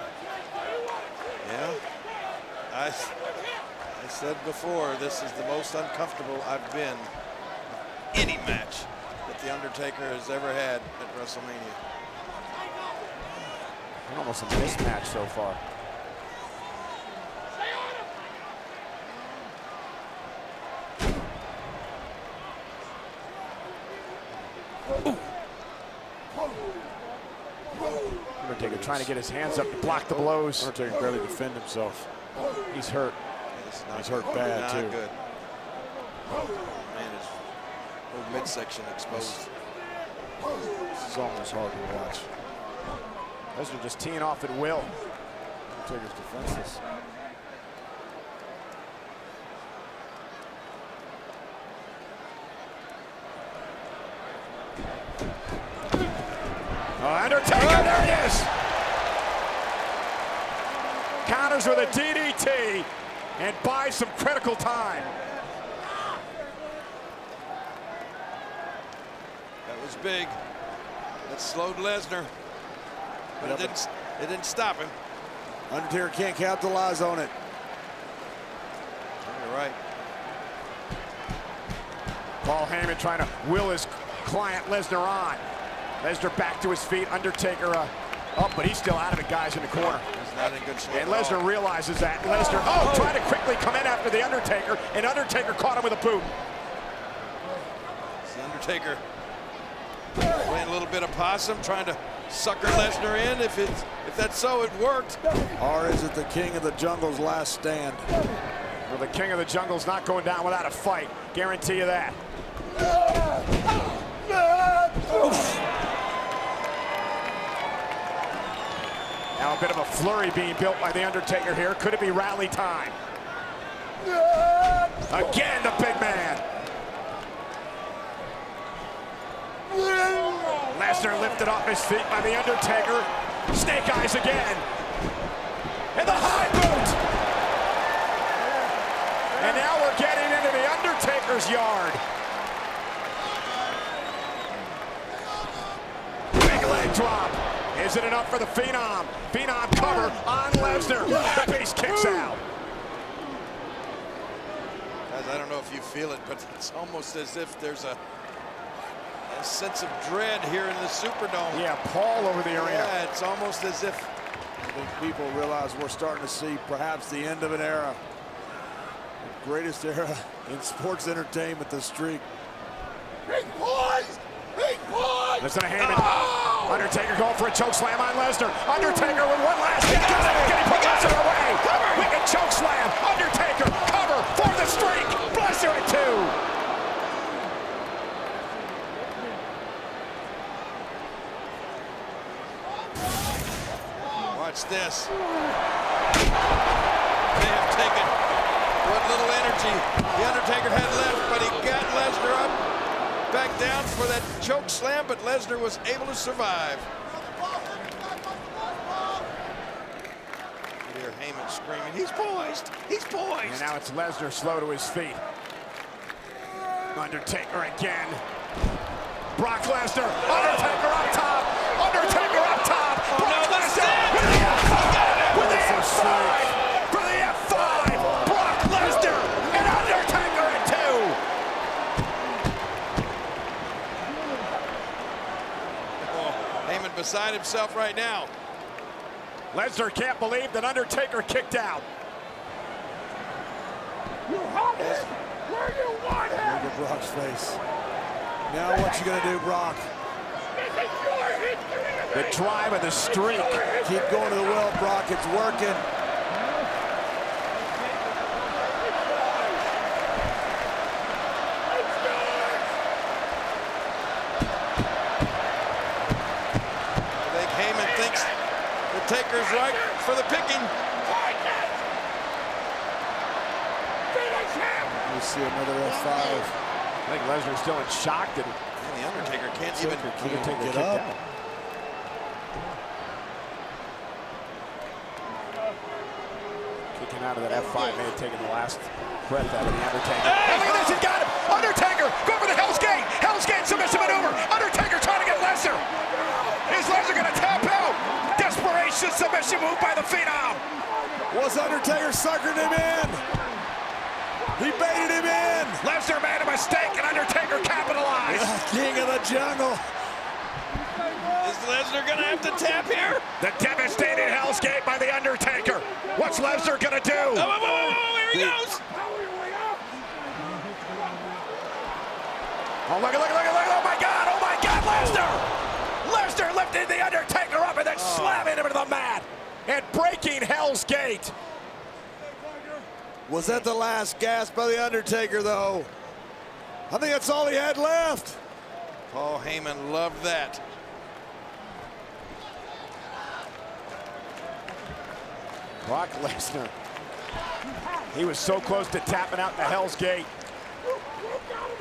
Yeah, I said before, this is the most uncomfortable I've been any match that the Undertaker has ever had at WrestleMania. Almost a mismatch so far. Undertaker trying to get his hands up to block the blows. Undertaker can barely defend himself. He's hurt. He's hurt bad, too. Good. Man, his whole midsection exposed. This is almost hard to watch. Lesnar just teeing off at will. Undertaker's defenseless. Undertaker, there it is! Counters with a DDT and buys some critical time. That was big. That slowed Lesnar, but it didn't stop him. Undertaker can't capitalize on it. You're right. Paul Heyman trying to will his client Lesnar on. Lesnar back to his feet. Undertaker up, but he's still out of it, guys, in the corner. He's not in good shape. And Lesnar realizes that. Lesnar, trying to quickly come in after the Undertaker, and Undertaker caught him with a boot. It's the Undertaker playing a little bit of possum, trying to sucker Lesnar in. If that's so, it worked. Or is it the King of the Jungle's last stand? Well, the King of the Jungle's not going down without a fight. Guarantee you that. Now a bit of a flurry being built by the Undertaker here. Could it be rally time? Again, the big man. Lesnar lifted off his feet by the Undertaker. Snake eyes again. And the high boot. And now we're getting into the Undertaker's yard. Big leg drop. Is it enough for the Phenom? Phenom cover on Lesnar. The base kicks out. Guys, I don't know if you feel it, but it's almost as if there's a sense of dread here in the Superdome. Yeah, Paul over the arena. Yeah, it's almost as if I think people realize we're starting to see perhaps the end of an era. The greatest era in sports entertainment, the streak. Listen to Heyman. Undertaker going for a choke slam on Lesnar. Undertaker with one last hit. Can he put Lesnar away? Wicked choke slam. Undertaker cover for the streak. Lesnar at 2. Watch this. May have taken what little energy the Undertaker had left, but he got Lesnar up. Back down for that choke slam, but Lesnar was able to survive. You hear Heyman screaming, he's poised, he's poised. And now it's Lesnar slow to his feet. Undertaker again. Brock Lesnar, Undertaker up top, Undertaker up top. Brock Lesnar with the F5, for the F5. Brock Lesnar and Undertaker at 2. Heyman beside himself right now. Lesnar can't believe that Undertaker kicked out. You have it where you want it. Look at Brock's face. Now what you gonna do, Brock? The drive of the streak. Keep going to the well, Brock. It's working. Taker's right for the picking. We see another F5. I think Lesnar's still in shock that the Undertaker can't even get up. Out. Kicking out of that F5 may have taken the last breath out of the Undertaker. Hey! Look at this, he got him! Undertaker, go for the Hell's Gate! Hell's Gate submission maneuver! Undertaker trying to get Lesnar! Is Lesnar gonna tap out? Desperation submission move by the Phenom! Was Undertaker suckering him in? He baited him in! Lesnar made a mistake and Undertaker capitalized! King of the Jungle! Is Lesnar gonna have to tap here? The devastating Hell's Gate by The Undertaker. What's Lesnar gonna do? Oh, here he goes. Oh, look, oh my God, Lesnar! Lesnar lifting The Undertaker up and then slamming him into the mat and breaking Hell's Gate. Was that the last gasp by The Undertaker, though? I think that's all he had left. Paul Heyman loved that. Brock Lesnar. He was so close to tapping out the Hell's Gate.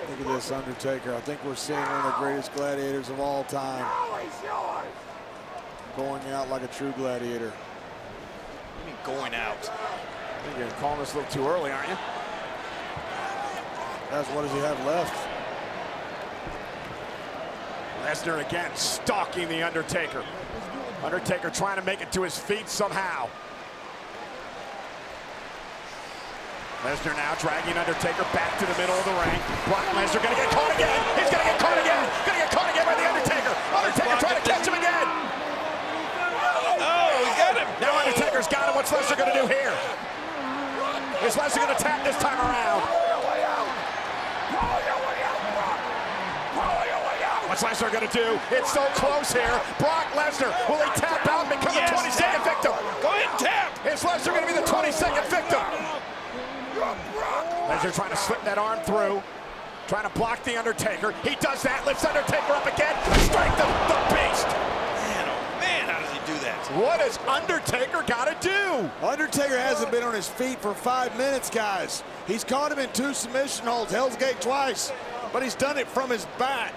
Look at this Undertaker. I think we're seeing one of the greatest gladiators of all time. Going out like a true gladiator. What do you mean going out? I think you're calling this a little too early, aren't you? That's what does he have left? Lesnar again stalking The Undertaker. Undertaker trying to make it to his feet somehow. Lesnar now dragging Undertaker back to the middle of the ring. Brock Lesnar gonna get caught again. He's gonna get caught again. Gonna get caught again by The Undertaker. Undertaker trying to catch him again. Oh, he got him. Now Undertaker's got him. What's Lesnar gonna do here? Is Lesnar gonna tap this time around? What's Lesnar gonna do? It's so close here. Brock Lesnar, will he tap out and become the 22nd victim? Go ahead and tap. Is Lesnar gonna be the 22nd victim? Lesnar trying to slip that arm through, trying to block The Undertaker. He does that, lifts Undertaker up again. Strike the beast. Man, oh man, how does he do that? What has Undertaker got to do? Undertaker hasn't been on his feet for 5 minutes, guys. He's caught him in 2 submission holds, Hell's Gate twice, but he's done it from his back.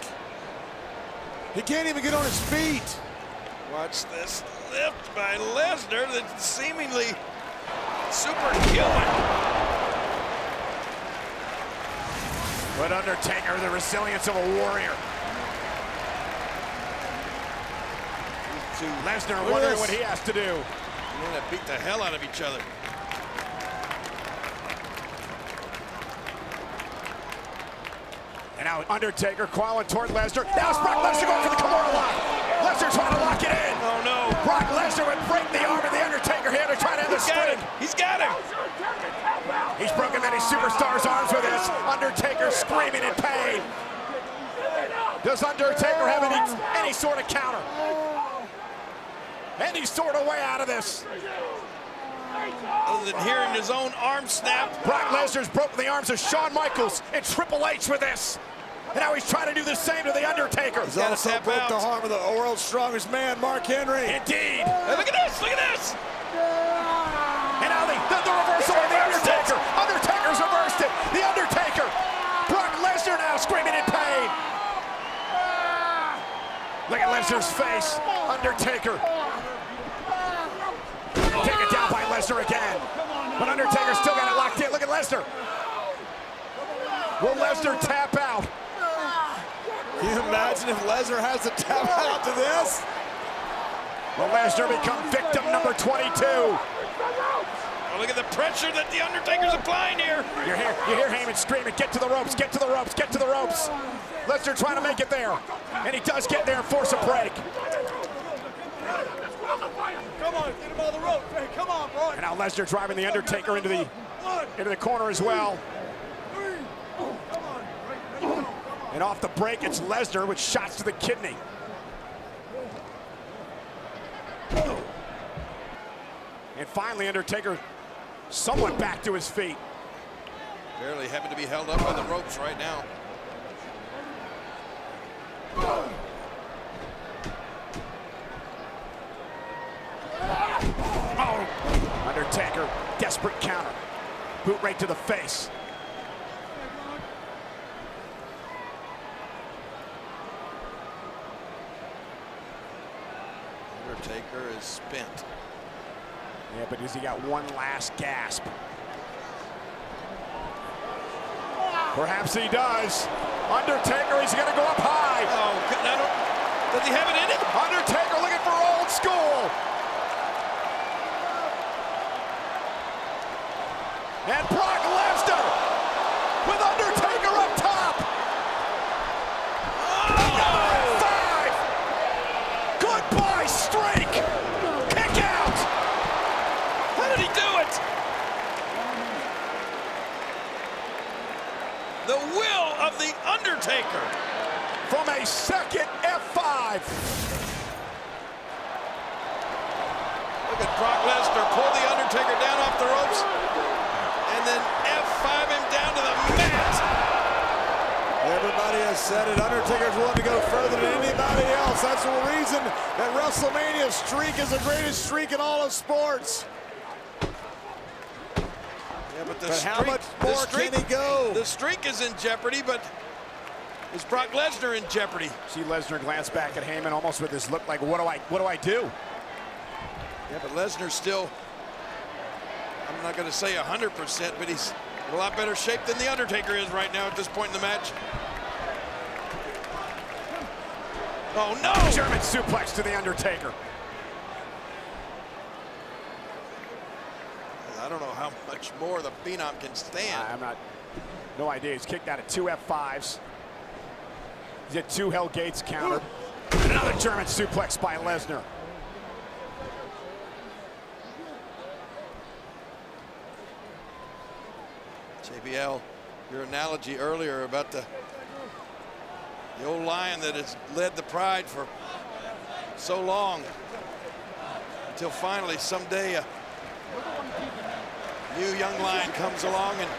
He can't even get on his feet. Watch this lift by Lesnar that's seemingly superhuman. But Undertaker, the resilience of a warrior. Lesnar wondering what he has to do. They're gonna beat the hell out of each other. And now Undertaker crawling toward Lesnar. Now it's Brock Lesnar going for the Kimura lock. Lesnar trying to lock it in. Oh no. Brock Lesnar would break the arm of The Undertaker here to try to end the streak. He's got him. He's broken many superstars' arms with this. Undertaker screaming in pain. Does Undertaker have any sort of counter? Any sort of way out of this? Other than hearing his own arm snap. Brock Lesnar's broken the arms of Shawn Michaels and Triple H with this. And now he's trying to do the same to The Undertaker. He's also broke the arm of the world's strongest man, Mark Henry. Indeed. Hey, look at this, look at this. And now the reversal of The Undertaker. Undertaker's reversed it. The Undertaker. Brock Lesnar now screaming in pain. Look at Lesnar's face. Undertaker. Taken down by Lesnar again. But Undertaker still got it locked in. Look at Lesnar. Will Lesnar tap out? Can you imagine if Lesnar has to tap out to this? Will Lesnar become victim number 22? Oh, look at the pressure that The Undertaker's applying here. You hear Heyman screaming, get to the ropes, get to the ropes, get to the ropes. Lesnar trying to make it there. And he does get there and force a break. Come on, get him on the rope. Hey, come on, boy. And now Lesnar driving The Undertaker into the corner as well. And off the break, it's Lesnar with shots to the kidney. And finally, Undertaker somewhat back to his feet. Barely having to be held up by the ropes right now. Oh, Undertaker, desperate counter. Boot right to the face. Undertaker is spent. Yeah, but has he got one last gasp? Perhaps he does. Undertaker, he's gonna go up high. Oh, does he have it in him? Undertaker looking for old school. And Brock Lesnar with Undertaker up top. Oh! Number 5. Good Undertaker from a second F5. Look at Brock Lesnar pull the Undertaker down off the ropes and then F5 him down to the mat. Everybody has said it. Undertaker's willing to go further than anybody else. That's the reason that WrestleMania streak is the greatest streak in all of sports. Yeah, but How much more can he go? The streak is in jeopardy, but is Brock Lesnar in jeopardy? See Lesnar glance back at Heyman almost with his look like, what do I do? Yeah, but Lesnar's still, I'm not going to say 100%, but he's in a lot better shape than The Undertaker is right now at this point in the match. Oh, no! German suplex to The Undertaker. I don't know how much more the Phenom can stand. No idea. He's kicked out of 2 F5s. He's at 2 Hell Gates counter. Another German suplex by Lesnar. JBL, your analogy earlier about the old lion that has led the pride for so long until finally someday a new young lion comes along and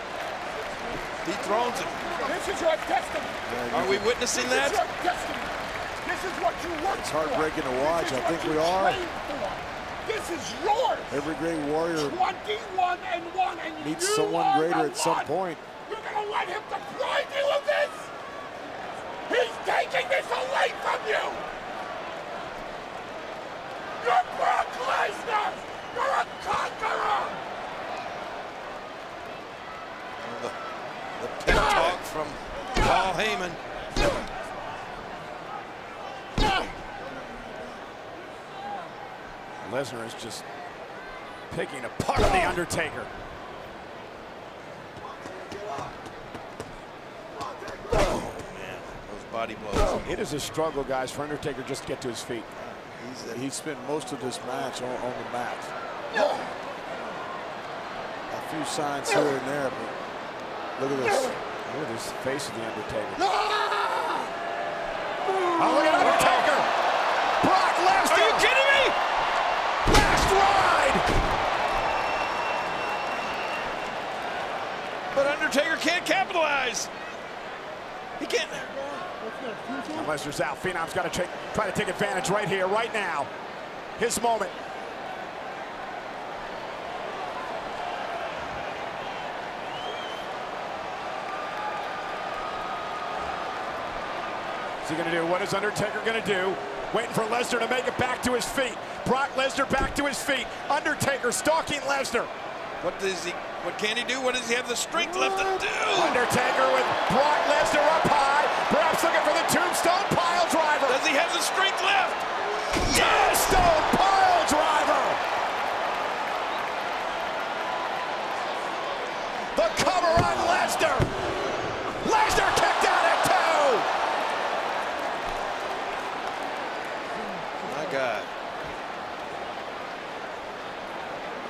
dethrones him. This is your destiny. Are we witnessing that? This is your destiny. This is what you worked It's heartbreaking to watch. I think we are. This is yours. Every great warrior 21 and 1, and meets you someone are greater the at some one. point. You're gonna let him deprive you of this? He's taking this away from you. You're Brock Lesnar. You're a conqueror. The pit talk from Paul Heyman. Lesnar is just picking apart The Undertaker. Oh, man, those body blows. It is a struggle, guys, for Undertaker just to get to his feet. He spent most of this match on the mat. A few signs here and there, but look at this. Look at this face of The Undertaker. Oh, look at Undertaker! Brock Lesnar! Are you kidding me? Last ride! But Undertaker can't capitalize. He can't. And Lesnar's out. Phenom's got to try to take advantage right here, right now. His moment. What's he going to do? What is Undertaker going to do? Waiting for Lesnar to make it back to his feet. Brock Lesnar back to his feet. Undertaker stalking Lesnar. What can he do? What does he have the strength left to do? Undertaker with Brock Lesnar up high. Perhaps looking for the tombstone pile driver. Does he have the strength left? Tombstone pile driver. The cover on Lesnar. Lesnar kicked out at 2. My God.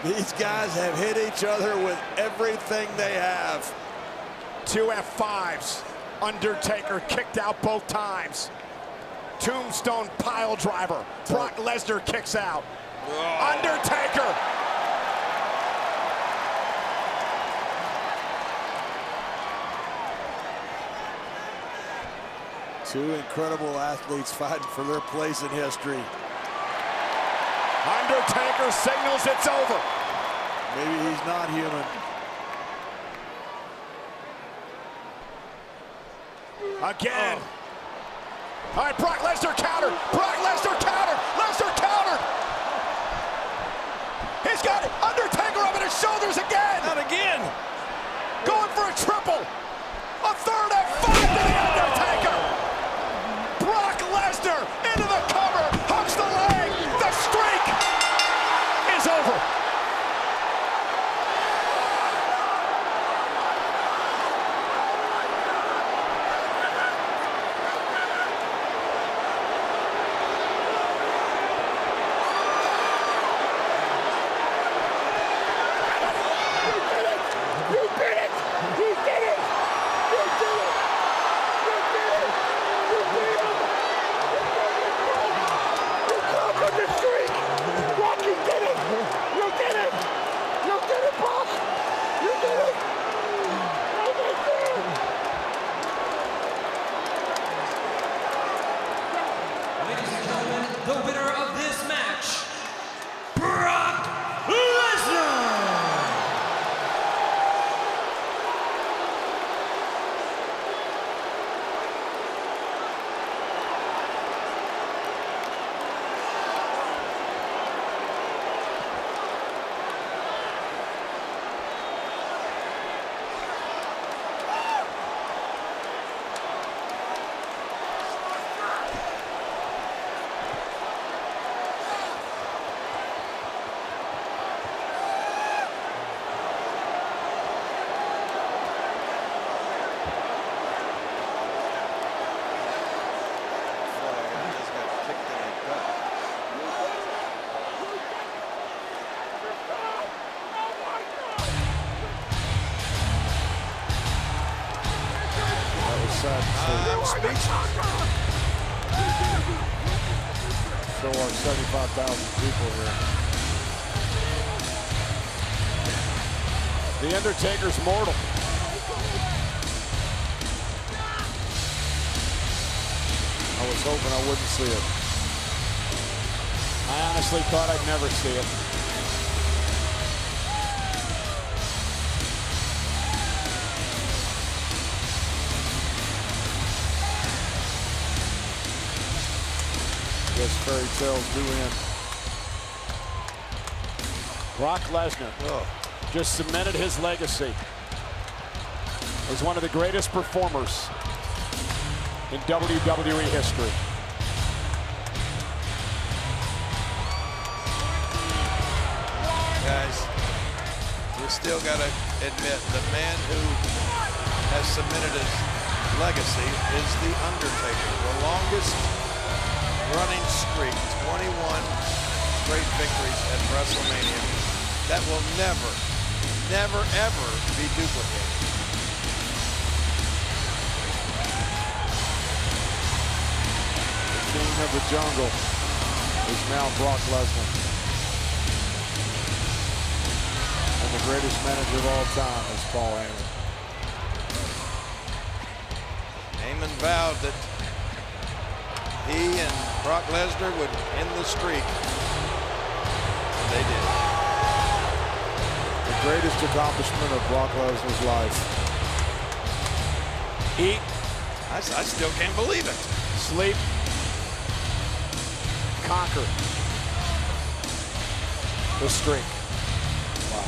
These guys have hit each other with everything they have. 2 F5s. Undertaker kicked out both times. Tombstone pile driver. Brock Lesnar kicks out. Oh. Undertaker. Two incredible athletes fighting for their place in history. Undertaker signals it's over. Maybe he's not human. Again. All right, Brock Lesnar countered. Brock Lesnar countered. Lesnar countered. He's got Undertaker up on his shoulders again. Not again. Going for a triple. A third F5 to the Undertaker. Brock Lesnar into the cover. Hooks the leg. The streak is over. sad to see. I'm speechless. So are 75,000 people here. The Undertaker's mortal. I was hoping I wouldn't see it. I honestly thought I'd never see it. Guess fairy tales do end. Brock Lesnar just cemented his legacy as one of the greatest performers in WWE history. Guys, we still got to admit the man who has cemented his legacy is The Undertaker. The longest running streak, 21 straight victories at WrestleMania. That will never, ever be duplicated. The king of the jungle is now Brock Lesnar. And the greatest manager of all time is Paul Heyman. Heyman vowed that he and Brock Lesnar would end the streak. And they did. The greatest accomplishment of Brock Lesnar's life. Eat. I still can't believe it. Sleep. Conquer. The streak. Wow.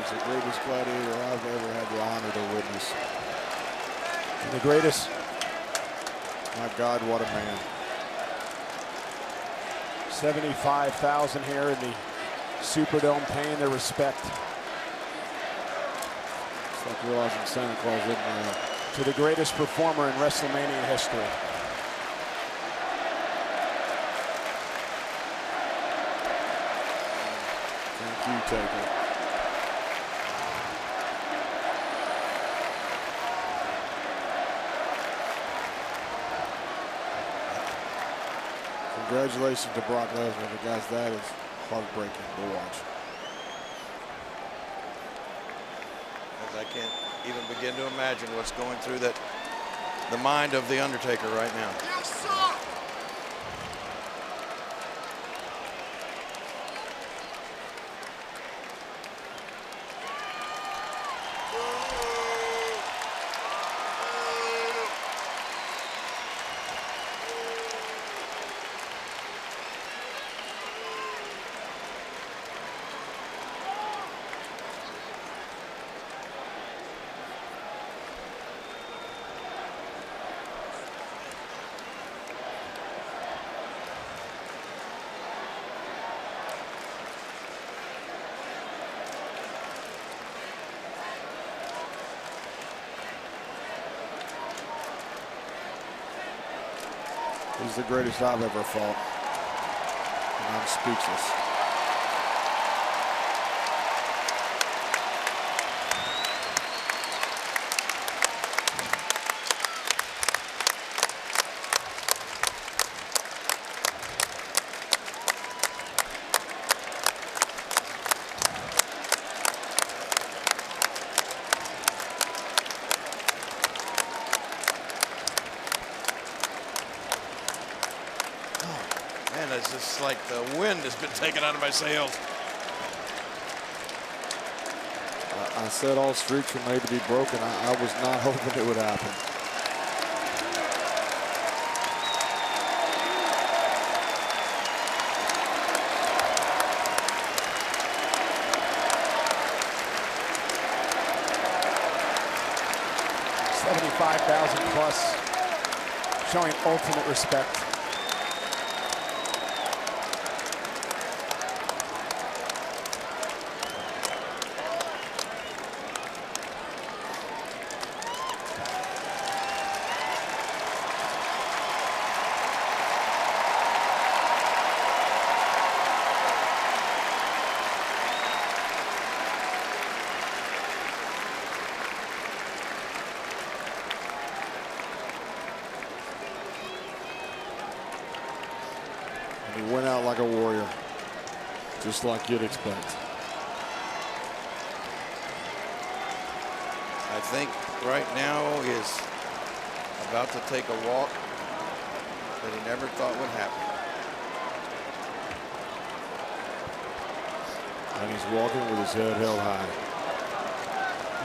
He's the greatest gladiator I've ever had the honor to witness. And the greatest, my God, what a man. 75,000 here in the Superdome paying their respect. It's like realizing Santa Claus isn't there. To the greatest performer in WrestleMania history. Thank you, Taker. Congratulations to Brock Lesnar, but guys, that is heartbreaking to watch. I can't even begin to imagine what's going through the mind of The Undertaker right now. You suck! He's the greatest I've ever fought. And I'm speechless. is it's like the wind has been taken out of my sails. I said all streaks were made to be broken. I was not hoping it would happen. $75,000 plus, showing ultimate respect. He went out like a warrior, just like you'd expect. I think right now is about to take a walk that he never thought would happen. And he's walking with his head held high.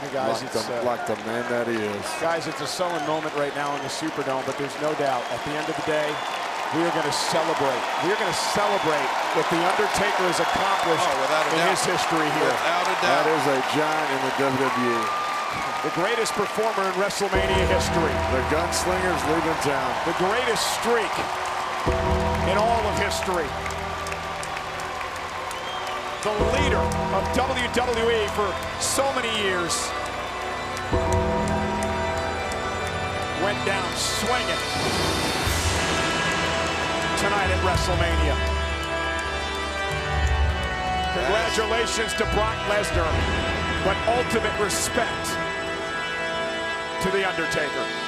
Hey guys, like the man that he is. Guys, it's a sullen moment right now in the Superdome, but there's no doubt at the end of the day, we are going to celebrate. We are going to celebrate what The Undertaker has accomplished in his history here. Without a doubt. That is a giant in the WWE. The greatest performer in WrestleMania history. The gunslingers leaving town. The greatest streak in all of history. The leader of WWE for so many years. Went down swinging tonight at WrestleMania. Congratulations to Brock Lesnar, but ultimate respect to The Undertaker.